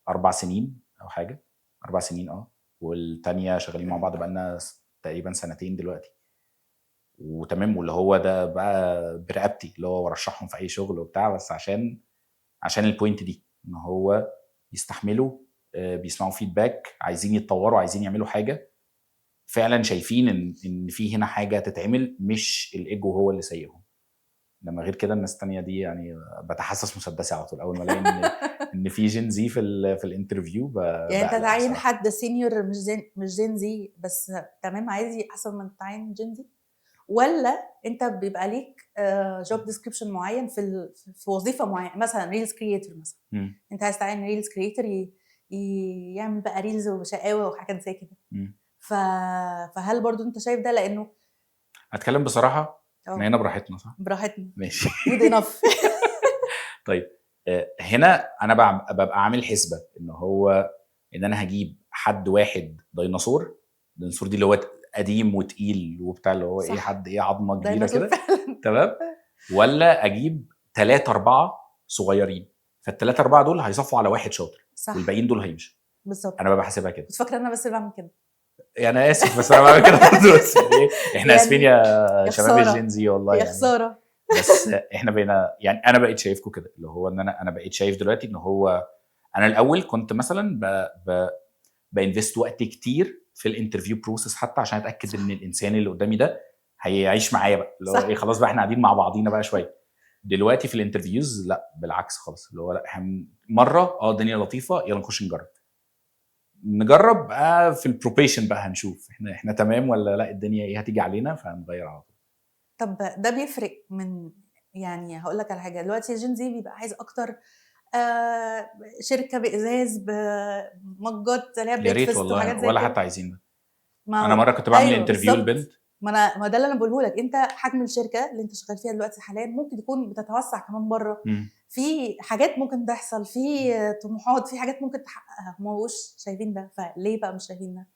4 سنين او حاجه، 4 سنين والتانيه شغالين مع بعض بقى لنا تقريبا سنتين دلوقتي وتمام، واللي هو ده بقى برقبتي، اللي هو برشحهم في اي شغل وبتاع، بس عشان البوينت دي ان هو يستحملوا، بيسمعوا فيدباك، عايزين يتطوروا، عايزين يعملوا حاجه، فعلا شايفين ان في هنا حاجه تتعمل، مش الايجو هو اللي سايقهم. لما غير كده الناس التانية دي يعني بتحسس مسدسي على طول اول ما الاقي ان في جين زي في الانترفيو يعني انت بقلق تعين بصراحه. حد سينيور مش جين زي بس تمام عادي احسن من تعين جين زي، ولا انت بيبقى ليك جوب ديسكريبشن معين في وظيفه معينه، مثلا ريلز كرييتور مثلا، انت عايز تعين ريلز كرييتور يعمل بقى ريلز وشقاوه وحاجات زي كده. فهل برضو انت شايف ده؟ لانه هتكلم بصراحه، احنا هنا براحتنا صح؟ براحتنا، ماشي. جود انف. طيب هنا انا ببقى عامل حسبه ان هو ان انا هجيب حد واحد ديناصور دي اللي هو قديم وتقيل وبتاع، اللي هو ايه، حد ايه، عظمه كبيره ديناصور كده، فعلا. تمام، ولا اجيب 3 4 صغيرين، فال3 4 دول هيصفوا على واحد شاطر، صح، والباقيين دول هيمشوا. بالظبط. انا ببقى حاسبها كده. كنت فاكره ان انا بس اللي بعمل كده. يعني انا اسف بس انا بعمل كده برضه، بس يعني احنا اسفين يعني يا شباب خساره، الجين زي والله يا يعني. خساره. بس احنا بقينا يعني، انا بقيت شايفكم كده، اللي هو ان انا بقيت شايف دلوقتي ان هو انا الاول كنت مثلا بانفست وقت كتير في الانترفيو بروسيس حتى عشان اتاكد ان الانسان اللي قدامي ده هيعيش معايا بقى، اللي هو ايه، خلاص بقى احنا قاعدين مع بعضينا بقى شويه. دلوقتي في الانترفيوز لا بالعكس خالص، اللي هو لا احنا مره الدنيا لطيفه، يلا نخش نجرب بقى في البروبيشن بقى، هنشوف احنا تمام ولا لا، الدنيا ايه هتيجي علينا، فهنغير على طول. طب ده بيفرق من، يعني هقول لك على حاجه، دلوقتي جين زي بيبقى عايز اكتر شركه بازاز بمجات اللي هي يا ريت بريكفاست والله، وحاجات زي ولا كده. حتى عايزين ده. ما انا هو مره كنت بعمل ايوه انترفيو بالظبط. لبنت، ما ده اللي انا بقوله لك، انت حجم الشركه اللي انت شغال فيها دلوقتي حاليا ممكن تكون بتتوسع كمان بره، في حاجات ممكن تحصل، في طموحات، في حاجات ممكن تحققها، هم مش شايفين ده، فليه بقى مش شايفين ده؟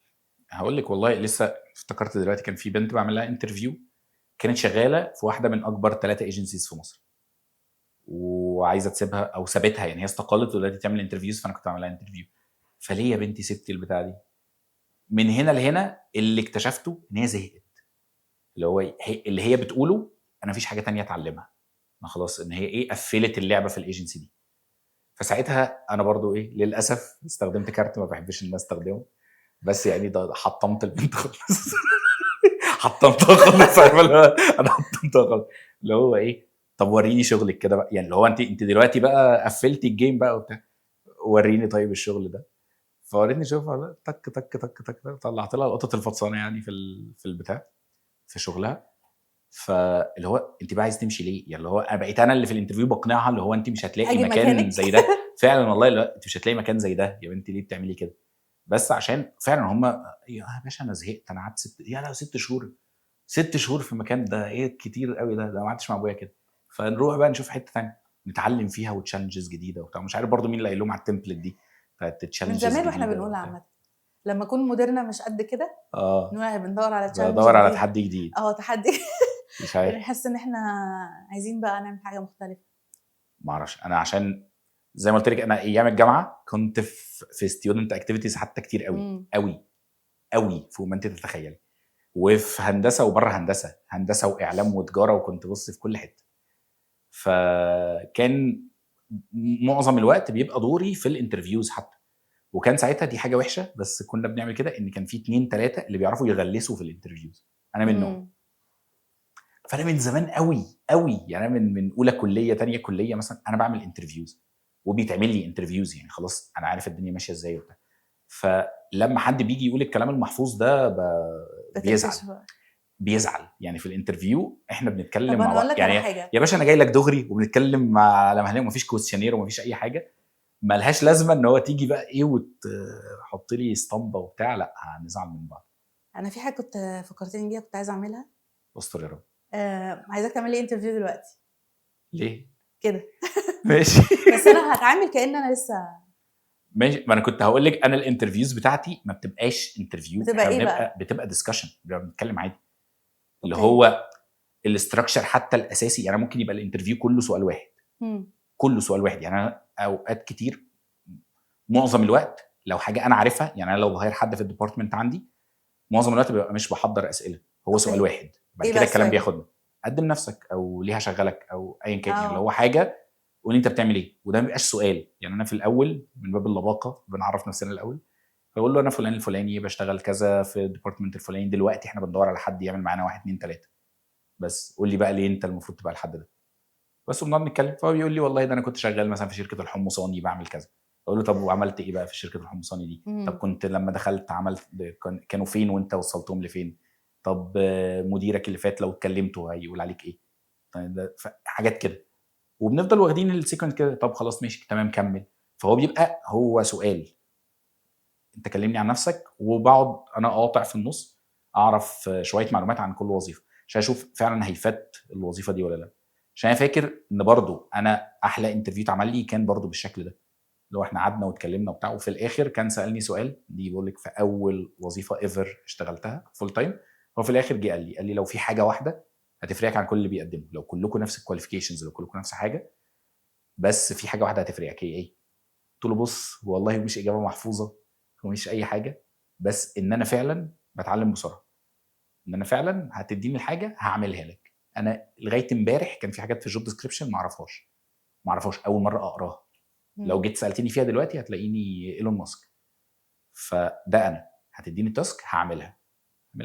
هقول لك والله لسه افتكرت دلوقتي، كان في بنت بعمل لها انترفيو، كانت شغاله في واحده من اكبر 3 ايجنسيز في مصر، وعايزه تسيبها او سابتها، يعني هي استقالت ودلوقتي تعمل انترفيوز، فانا كنت بعمل لها انترفيو. فليه يا بنتي سبتي البتاع دي؟ من هنا لهنا اللي اكتشفته ان هي زهقت، اللي هو اللي هي بتقوله انا مفيش حاجه تانية اتعلمها، ما خلاص ان هي ايه قفلت اللعبه في الايجنسي دي. فساعتها انا برضو ايه للاسف استخدمت كارت ما بحبش الناس استخدمه، بس يعني ده حطمت البنت خالص. حطمتها خالص، عارف اللي هو انا حطمتها خالص، اللي هو ايه طب وريني شغلك كده بقى، يعني اللي هو انت دلوقتي بقى قفلتي الجيم بقى وبتاع، وريني طيب الشغل ده. فوريتني شوفها تك تك تك تك، طلعت لها القطط الفطسانه يعني في البتاع في شغلها. فاللي هو انت بقى عايز تمشي ليه؟ يعني اللي هو انا بقيت انا اللي في الانترفيو بقنعها اللي هو انت مش هتلاقي اجي مكان مكانك. زي ده. فعلا والله لا انت مش هتلاقي مكان زي ده يا بنتي، ليه بتعملي كده؟ بس عشان فعلا هم يا باشا انا زهقت، انا قعدت يا لا 6 شهور 6 شهور في مكان ده ايه كتير قوي، ده ما قعدتش مع ابويا كده. فنروح بقى نشوف حته ثانيه نتعلم فيها وتشالنجز جديده وبتاع، مش عارف برضو مين اللي قايل لهم على التمبلت دي بتاعت من تشالنجز زمان واحنا جديده بنقول وبتاع. عامه لما اكون مديرنا مش قد كده اه نقول بندور على تشالنج بدور على جديد. تحدي جديد. تحدي. مش عارف بنحس ان احنا عايزين بقى نعمل حاجه مختلفه. ما اعرفش، انا عشان زي ما قلت لك انا ايام الجامعه كنت في ستودنت اكتيفيتيز حتى كتير قوي مم. قوي قوي فوق ما انت تتخيلي، وفي هندسه وبره هندسه واعلام وتجاره، وكنت بص في كل حته. فكان معظم الوقت بيبقى دوري في الانترفيوز حتى، وكان ساعتها دي حاجه وحشه بس كنا بنعمل كده ان كان في 2 3 اللي بيعرفوا يغلسوا في الانترفيوز، انا منهم. مم. فانا من زمان قوي قوي يعني انا من اولى كليه تانية كليه مثلا انا بعمل انترفيوز وبيتعمل لي انترفيوز، يعني خلاص انا عارف الدنيا ماشيه ازاي وبتاع. فلما حد بيجي يقول الكلام المحفوظ ده بيزعل بتكتشف بقى. بيزعل يعني في الانترفيو احنا طب بنتكلم مع انا اقول بعض لك على يعني. حاجه. يا باشا انا جاي لك دغري وبنتكلم على مهنيه ومفيش كويستشنير ومفيش اي حاجه، ملهاش لازمه ان هو تيجي بقى ايه وتحط لي اسطمبه وبتاع، لا هنزعل من بعض. انا في حاجه كنت فكرتني بيها كنت عايزه اعملها. استر يا رب. عايزاك تعمل لي انترفيو دلوقتي ليه؟ كده. ماشي. بس انا هتعامل كأن انا لسه. ماشي، ما انا كنت هقول لك انا الانترفيوز بتاعتي ما بتبقاش انترفيو، بتبقى احنا ايه بقى؟ بتبقى ديسكشن، بنتكلم عادي. اللي اوكي. هو الاستراكشر حتى الاساسي يعني ممكن يبقى الانترفيو كله سؤال واحد، مم. كله سؤال واحد. يعني انا اوقات كتير معظم الوقت لو حاجه انا عارفها، يعني انا لو بهير حد في الديبارتمنت عندي معظم الوقت ببقى مش بحضر اسئله، هو سؤال اوكي. واحد بعد ايه كده بقى الكلام السؤال؟ بياخدنا قدم نفسك او ليه هشغلك او ايا كان، يعني لو هو اه. حاجه قول انت بتعمل ايه، وده ما بيبقاش سؤال. يعني انا في الاول من باب اللباقه بنعرف نفسنا الاول، بقول له انا فلان الفلاني بشتغل كذا في الديبارتمنت الفلاني، دلوقتي احنا بندور على حد يعمل معانا 1 2 3، بس قول لي بقى ليه انت المفروض تبقى الحد ده. بس وبنقعد نتكلم، فهو بيقول لي والله ده انا كنت شغال مثلا في شركه الحمصاني بعمل كذا. اقول له طب وعملت ايه بقى في شركه الحمصاني دي؟ طب مم. كنت لما دخلت عملت كانوا فين وانت وصلتهم لفين؟ طب مديرك اللي فات لو اتكلمته هيقول عليك ايه؟ طيب حاجات كده، وبنفضل واخدين السيكونس كده. طب خلاص ماشي تمام كمل. فهو بيبقى هو سؤال انت كلمني عن نفسك، وبقعد انا اقاطع في النص اعرف شويه معلومات عن كل وظيفه عشان اشوف فعلا هيفات الوظيفه دي ولا لا. عشان انا فاكر ان برضو انا احلى انترفيو اتعمل لي كان برضو بالشكل ده، لو احنا قعدنا واتكلمنا وبتاع، وفي الاخر كان سالني سؤال دي بيقول لك في اول وظيفه ايفر اشتغلتها فول تايم. هو في الاخر جه قال لي لو في حاجه واحده هتفرقك عن كل اللي بيقدمه، لو كلكم نفس الكواليفيكيشنز لو كلكم نفس حاجه، بس في حاجه واحده هتفرقك، هي ايه؟ قلت له بص والله مش اجابه محفوظه ومش اي حاجه، بس ان انا فعلا بتعلم بسرعه، ان انا فعلا هتديني الحاجه هعملها لك. انا لغايه امبارح كان في حاجات في الجوب ديسكريبشن ما اعرفهاش اول مره اقراها، لو مم. جيت سالتني فيها دلوقتي هتلاقيني ايلون ماسك. فده انا هتديني تاسك هعملها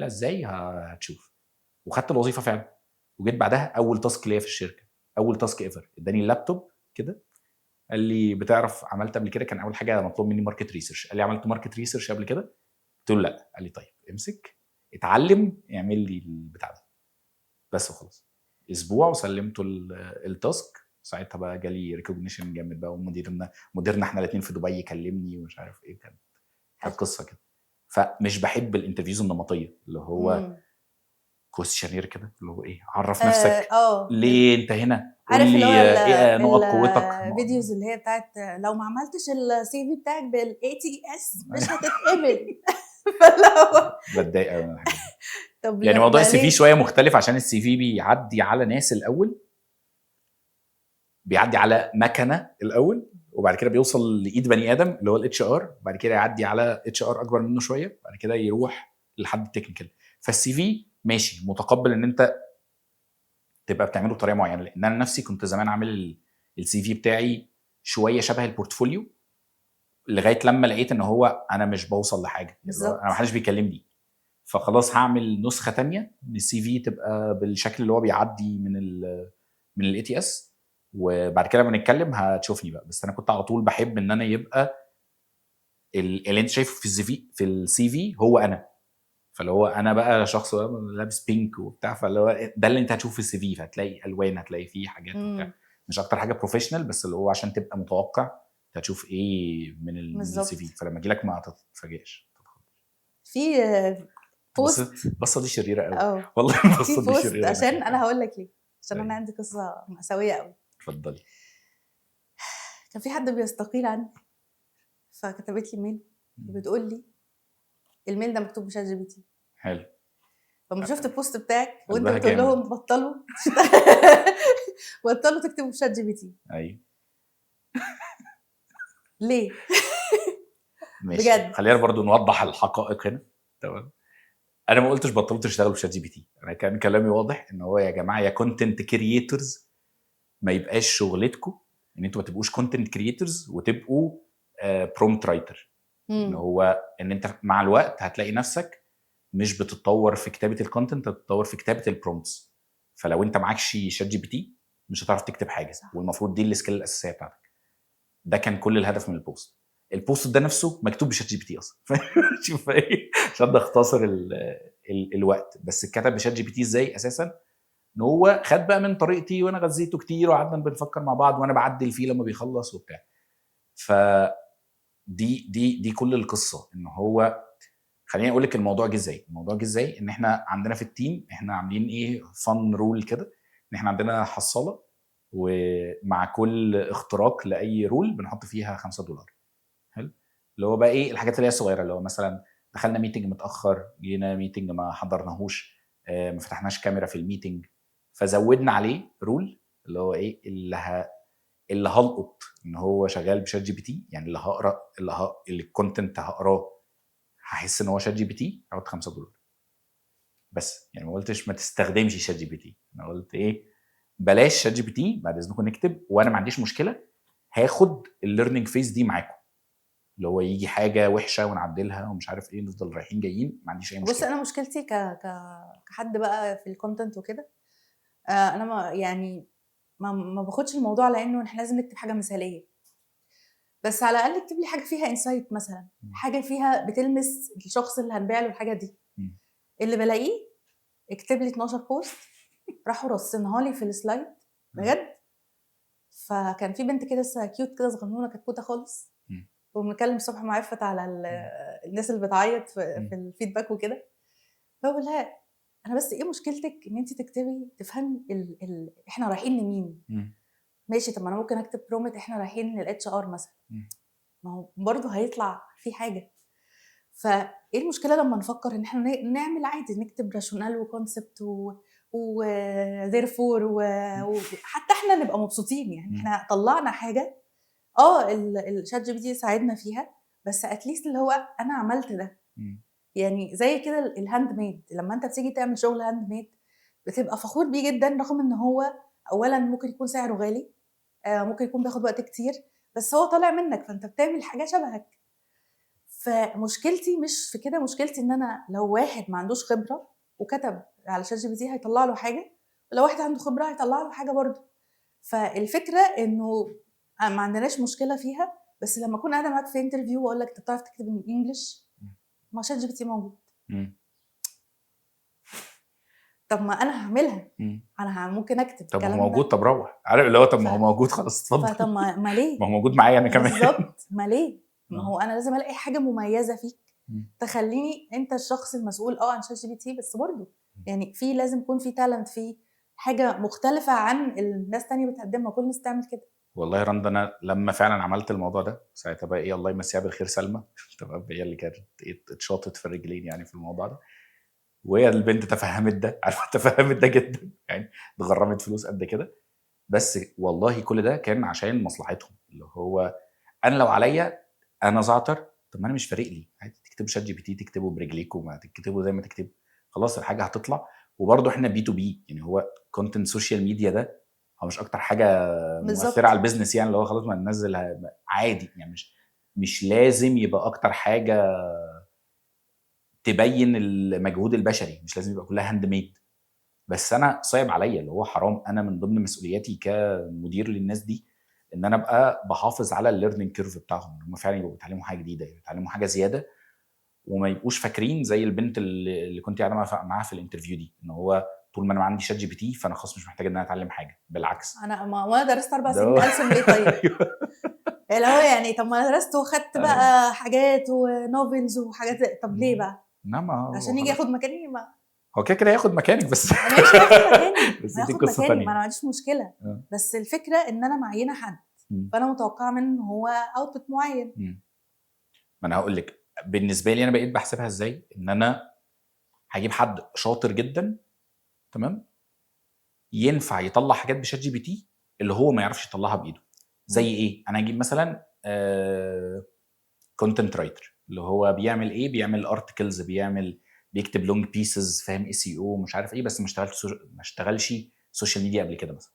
ازاي هتشوف. وخدت الوظيفه فعلا، وجيت بعدها اول تاسك ليا في الشركه، اول تاسك ايفر اداني اللابتوب كده، قال لي بتعرف عملت قبل كده، كان اول حاجه مطلوب مني ماركت ريسيرش، قال لي عملت ماركت ريسيرش قبل كده؟ قلت له لا. قال لي طيب امسك اتعلم اعمل لي البتاع ده بس وخلاص. اسبوع وسلمته التاسك، ساعتها بقى جالي ريكوجنيشن جامد بقى، ومديرنا احنا الاثنين في دبي كلمني ومش عارف ايه، كانت حلو. قصه كده. فمش بحب الانترفيوز النمطيه اللي هو مم. كويشنير كده اللي هو ايه عرف نفسك، اه. ليه انت هنا، قول عارف اللي هو لي ايه نقط قوتك. الفيديوز اللي هي بتاعت لو ما عملتش السي في بتاعك بالاي تي اس مش هتتقبل. فلو بتضايق قوي من الحاجات دي. طب يعني موضوع ده السي في ليه؟ شويه مختلف عشان السي في بيعدي على ناس الاول، بيعدي على مكنه الاول، وبعد كده بيوصل لايد بني ادم اللي هو الاتش ار، بعد كده يعدي على اتش ار اكبر منه شويه، بعد كده يروح لحد التكنيكال. فالسي في ماشي متقبل ان انت تبقى بتعمله بطريقه معينه، لان انا نفسي كنت زمان عامل السي في بتاعي شويه شبه البورتفوليو، لغايه لما لقيت ان هو انا مش بوصل لحاجه، اللي هو بالظبط. انا ما حدش بيكلمني، فخلاص هعمل نسخه تانية من السي في تبقى بالشكل اللي هو بيعدي من الاي تي اس، وبعد كده لما نتكلم هتشوفني بقى. بس انا كنت على طول بحب ان انا يبقى اللي انت شايفه في السي في هو انا، فاللي هو انا بقى شخص بقى لابس بينك وبتاع، فاللي هو ده اللي انت هتشوفه في السي في، فهتلاقي الوان، هتلاقي فيه حاجات وبتاع، مش اكتر حاجه بروفيشنال، بس اللي هو عشان تبقى متوقع انت هتشوف ايه من السي في، بالظبط. فلما اجي لك ما تتفاجئش. في بص بوست البصه دي شريره قوي، اه والله في البصه دي بوست، شريره. عشان انا هقول لك ليه، عشان انا أيوة. عندي قصه مأساويه قوي. اتفضلي. كان في حد بيستقيل عني، فكتبت لي ميل بتقول لي الميل ده مكتوب بشات جي بي تي. حلو. فلما شفت البوست بتاعك وانت قلبها بتقول جامد. لهم بطلوا بطلوا تكتبوا بشات جي بي تي، ايوه ليه؟ ماشي، بجد. خلينا برضو نوضح الحقائق هنا. تمام، انا ما قلتش بطلوا تشتغلوا بشات جي بي تي، انا كان كلامي واضح ان هو يا جماعه يا كونتنت كرييتورز ما يبقاش شغلتكم ان انتوا ما تبقوش كونتنت كرييتورز وتبقوا برومت رايتر، ان هو ان انت مع الوقت هتلاقي نفسك مش بتتطور في كتابه الكونتنت، بتتطور في كتابه البرومتس. فلو انت معكش شات جي بي تي مش هتعرف تكتب حاجه، والمفروض دي السكيل الاساسيه بتاعتك. ده كان كل الهدف من البوست ده نفسه مكتوب بشات جي بي تي اصلا. شوف ايه، عشان اختصر الوقت، بس اتكتب بشات جي بي تي ازاي اساسا؟ ان هو خد بقى من طريقتي وانا غذيته كتير وقعدنا بنفكر مع بعض وانا بعدل فيه لما بيخلص وبتاع. ف دي كل القصه، ان هو خليني اقول لك الموضوع جه ازاي. الموضوع جه ازاي ان احنا عندنا في التيم احنا عاملين ايه فن رول كده، ان احنا عندنا حصاله ومع كل اختراق لاي رول بنحط فيها $5. حلو، اللي هو بقى ايه الحاجات اللي هي الصغيره، اللي هو مثلا دخلنا ميتنج متاخر، جينا ميتنج ما حضرناهوش، ما فتحناش كاميرا في الميتنج، فزودنا عليه رول اللي هو ايه اللي هلقط ان هو شغال بشات جي بي تي، يعني اللي هقرا اللي الكونتنت هقراه هحس ان هو شات جي بي تي، هاخد $5 بس. يعني ما قلتش ما تستخدمش شات جي بي تي، انا قلت ايه بلاش شات جي بي تي بعد اذنكم نكتب، وانا ما عنديش مشكله هاخد الليرنينج فيز دي معاكم، اللي هو يجي حاجه وحشه ونعدلها ومش عارف ايه، نفضل رايحين جايين، ما عنديش اي بص مشكله. انا مشكلتي كحد بقى في الكونتنت وكده، انا ما يعني ما باخدش الموضوع على انه احنا لازم نكتب حاجه مثاليه، بس على الاقل اكتب لي حاجه فيها انسايت مثلا، حاجه فيها بتلمس الشخص اللي هنبيع له الحاجه دي. اللي بلاقيه اكتب لي 12 بوست راحوا رصينها لي في السلايد بجد. فكان في بنت كده لسه كيوت كده صغنونه كتكوته خالص، وبنتكلم الصبح مع عفت على الناس اللي بتعيط في الفيدباك وكده، فبقول لها انا بس ايه مشكلتك ان انت تكتبي تفهمي احنا رايحين لمين؟ ماشي، طب ما انا ممكن اكتب برومت احنا رايحين للاتش ار مثلا، ما هو برضه هيطلع في حاجه. فايه المشكله لما نفكر ان احنا نعمل عادي نكتب راشونال وكونسبت و therefore وحتى احنا نبقى مبسوطين، يعني احنا طلعنا حاجه الشات جي بي تي ساعدنا فيها، بس اتليست اللي هو انا عملت ده. يعني زي كده الهاند ميد، لما انت بتيجي تعمل شغل هاند ميد بتبقى فخور بيه جدا، رغم ان هو اولا ممكن يكون سعره غالي، ممكن يكون بياخد وقت كتير، بس هو طالع منك فانت بتعمل حاجه شبهك. فمشكلتي مش في كده، مشكلتي ان انا لو واحد ما عندوش خبره وكتب على شات جي بي تي هيطلع له حاجه، ولو واحد عنده خبره هيطلع له حاجه برضه. فالفكره انه ما عندناش مشكله فيها، بس لما اكون قاعده معاك في انترفيو واقول لك انت بتعرف تكتب بالانجلش، ما شات جي بي تي موجود. طب ما انا هعملها، انا ممكن اكتب طب ما هو الكلام موجود، ده. طب روح عارف اللي هو طب ما هو موجود خلاص اتفضل. فطب ما ليه؟ ما هو موجود معايا انا كمان. بالظبط، ما ليه؟ ما هو انا لازم الاقي حاجه مميزه فيك تخليني انت الشخص المسؤول عن شات جي بي تي، بس برضه يعني في لازم يكون في تالنت، في حاجه مختلفه عن الناس تانية بتقدمها، كل الناس تعمل كده. والله رند انا لما فعلا عملت الموضوع ده ساعتها بقى ايه الله يمسيها بالخير سلمى، تمام، هي اللي كانت اتشاطت في الرجلين يعني في الموضوع ده، وهي البنت تفهمت ده، عارفه تفهمت ده جدا، يعني اتغرمت فلوس قد كده، بس والله كل ده كان عشان مصلحتهم، اللي هو انا لو عليا انا زعتر، طب ما انا مش فارق لي، عادي تكتبوا شات جي بي تي، تكتبوا برجليكم، ما تكتبوا زي ما تكتبوا، خلاص الحاجه هتطلع. وبرضه احنا بي تو بي، يعني هو كونتنت سوشيال ميديا ده هو مش اكتر حاجه مؤثره على بالظبط. البيزنس، يعني اللي هو خلاص ما ننزل عادي، يعني مش لازم يبقى اكتر حاجه تبين المجهود البشري، مش لازم يبقى كلها هاند ميد. بس انا صعب عليا، اللي هو حرام، انا من ضمن مسؤولياتي كمدير للناس دي ان انا ابقى بحافظ على الليرنينج كيرف بتاعهم، ان هم فعلا يبقوا بيتعلموا حاجه جديده، يتعلموا حاجه زياده، وما يبقوش فاكرين زي البنت اللي كنت قاعده معاها في الانترفيو دي، ان هو طول ما انا عندي شات جي بي تي فانا خلاص مش محتاج ان انا اتعلم حاجه، بالعكس. وانا درست 4 ده سنين هو ألسن ليه طيب؟ أيوه. اللي هو يعني طب ما انا درست وخدت أيوه. بقى حاجات ونوفلز وحاجات طب ليه بقى؟ انما هو عشان يجي خلاص، ياخد مكاني؟ ما هو كده كده هياخد مكانك بس. ماشي هياخد مكاني، بس ما دي ياخد قصه مكاني، ما انا ثانيه. ما عنديش مشكله. بس الفكره ان انا معينه حد، فانا متوقعه منه ان هو اوتبوت معين. ما انا هقول لك بالنسبه لي انا بقيت بحسبها ازاي، ان انا هجيب حد شاطر جدا، تمام، ينفع يطلع حاجات بشات جي بي تي اللي هو ما يعرفش يطلعها بايده. زي ايه؟ انا هجيب مثلا كونتنت رايتر اللي هو بيعمل ايه، بيعمل ارتكلز، بيكتب لونج بيسز، فاهم اي سي او مش عارف ايه، بس ما اشتغلش سوشيال ميديا قبل كده مثلا.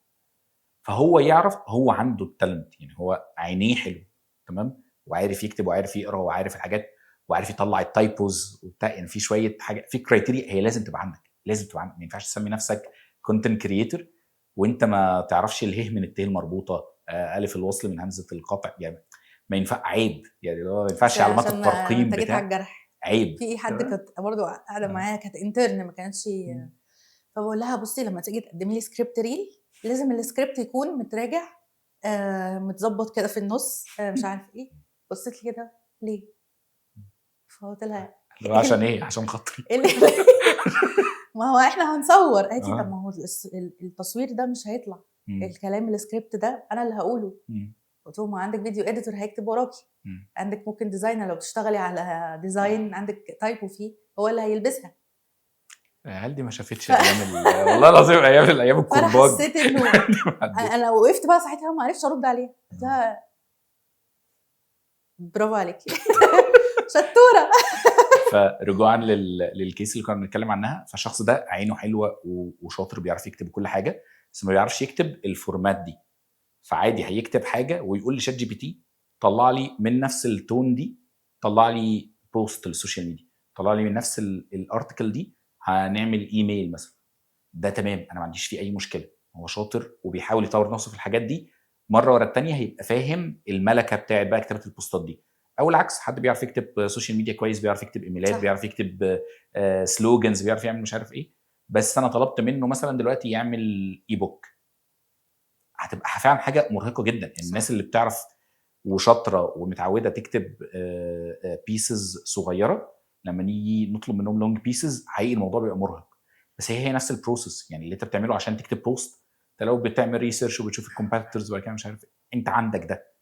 فهو يعرف، هو عنده التالنت، يعني هو عينيه حلو، تمام، وعارف يكتب وعارف يقرا وعارف الحاجات وعارف يطلع التايبوز وبتاع، يعني في شويه حاجه، في كرايتيريا هي لازم تبقى عندك، لازم تبقى عندك. ما ينفعش تسمي نفسك كونتنت كريتور وانت ما تعرفش اله من الت المربوطه، الف الوصل من همزه القطع، يعني ما ينفع، عيب، يعني اللي هو ما ينفعش علامات عشان الترقيم انت جيت على بتاع، الجرح. عيب. في حد تمام. كانت برضه قاعده معايا، كانت انترن، ما كانتش. فبقول لها بصي لما تيجي تقدمي لي سكريبت ريل لازم السكريبت يكون متراجع، متظبط كده في النص، مش عارف ايه. بصيت لي كده ليه؟ فقلت لها اللي هو عشان ايه؟ عشان خاطري. إيه اللي ما هو احنا هنصور. قالت لي طب اه. ما هو التصوير ده مش هيطلع، مم. الكلام السكريبت ده انا اللي هقوله. مم. قلت لهم ما عندك فيديو اديتور هيكتب وراكي، مم. عندك ممكن ديزاينر لو بتشتغلي على ديزاين عندك تايبو فيه هو اللي هيلبسها. العيال دي ما شافتش ايام والله العظيم ايام فانا الكرباج. حسيت انه انا وقفت بقى ساعتها ما عرفتش ارد عليها، قلت لها برافو عليكي شطوره. فرجوعا للكيس اللي كنا بنتكلم عنها، فالشخص ده عينه حلوه وشاطر، بيعرف يكتب كل حاجه، بس ما بيعرفش يكتب الفورمات دي. فعادي هيكتب حاجه ويقول لشات جي بي تي طلع لي من نفس التون دي، طلع لي بوست للسوشيال ميديا، طلع لي من نفس الارتكل دي هنعمل ايميل مثلا. ده تمام، انا ما عنديش فيه اي مشكله، هو شاطر وبيحاول يطور نفسه في الحاجات دي، مره ورا الثانيه هيبقى فاهم الملكه بتاعت بقى كتابه البوستات دي. او العكس، حد بيعرف يكتب سوشيال ميديا كويس، بيعرف يكتب ايميلات، صح. بيعرف يكتب سلوجنز، بيعرف يعمل مش عارف ايه، بس انا طلبت منه مثلا دلوقتي يعمل اي بوك، هتبقى فعلا حاجه مرهقه جدا. الناس صح. اللي بتعرف وشاطره ومتعوده تكتب بيسز صغيره، لما نيجي نطلب منهم لونج بيسز حقيقي الموضوع بيبقى مرهق. بس هي نفس البروسيس، يعني اللي انت بتعمله عشان تكتب بوست، انت لو بتعمل ريسيرش وبتشوف الكومبيتيتورز وبعد كده مش عارف انت عندك ده،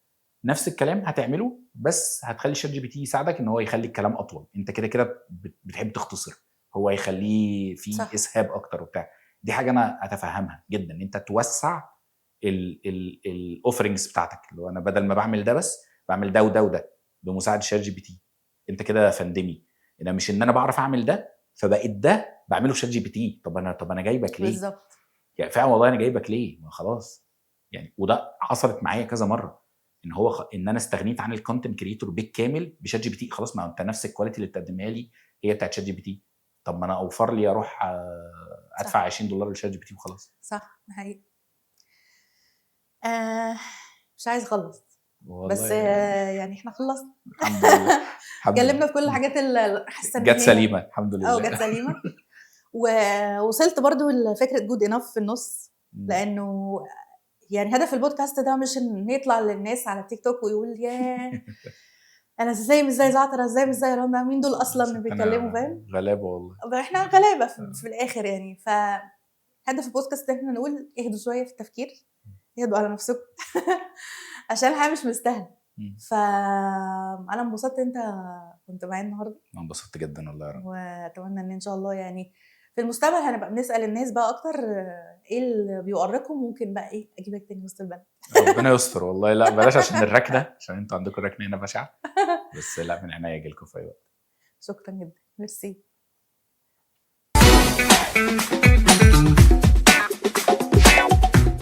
نفس الكلام هتعمله، بس هتخلي شات جي بي تي يساعدك ان هو يخلي الكلام اطول، انت كده كده بتحب تختصر، هو يخليه فيه صح. اسهاب اكتر وبتاع. دي حاجه انا اتفهمها جدا، ان انت توسع الاوفرنجز بتاعتك، اللي هو انا بدل ما بعمل ده بس بعمل ده وده وده بمساعده شات جي بي تي، انت كده فندمي. انا مش ان انا بعرف اعمل ده فبقيت ده بعمله شات جي بي تي، طب انا جايبك ليه؟ بالظبط. يعني فعلا والله انا جايبك ليه؟ ما خلاص يعني. وده حصلت معايا كذا مره، ان هو ان انا استغنيت عن الكونتنت كريتور بالكامل بشات جي بي تي. خلاص، ما انت نفس الكواليتي اللي بتقدمها لي هي بتاعت شات جي بي تي، طب ما انا اوفر لي اروح ادفع صح. $20 لشات جي بي تي وخلاص. صح حقيقي. آه مش عايز اخلص، والله بس يعني احنا خلصنا. الحمد لله. الحمد اتكلمنا لله. في كل الحاجات اللي حاسه ان جت هي سليمه الحمد جت لله. سليمه. ووصلت برضو لفكره جود انف في النص، لانه يعني هدف البودكاست ده مش ان يطلع للناس على تيك توك ويقول ياه انا ازاي مش زي زعتر، ازاي مش زي رنا، مين دول اصلا اللي بيتكلموا، انا فاهم؟ غلابه والله. احنا غلابه في الاخر يعني. فهدف البودكاست ان احنا نقول اهدوا شويه في التفكير، اهدوا على نفسكم عشان الحياه مش مستاهله. فانا انبسطت انت كنت معايا النهارده، انا انبسطت جدا والله يا رب. واتمنى ان شاء الله يعني في المستقبل هنبقى بنسال الناس بقى اكتر ايه اللي بيؤرقهم، ممكن بقى ايه اجيبك تاني وسط البلد. ربنا يستر والله. لا بلاش عشان الركنه، عشان انتوا عندكم الركنه هنا بشعه. بس لا، من عينيا اجي لكم في اي وقت. شكرا جدا، ميرسي.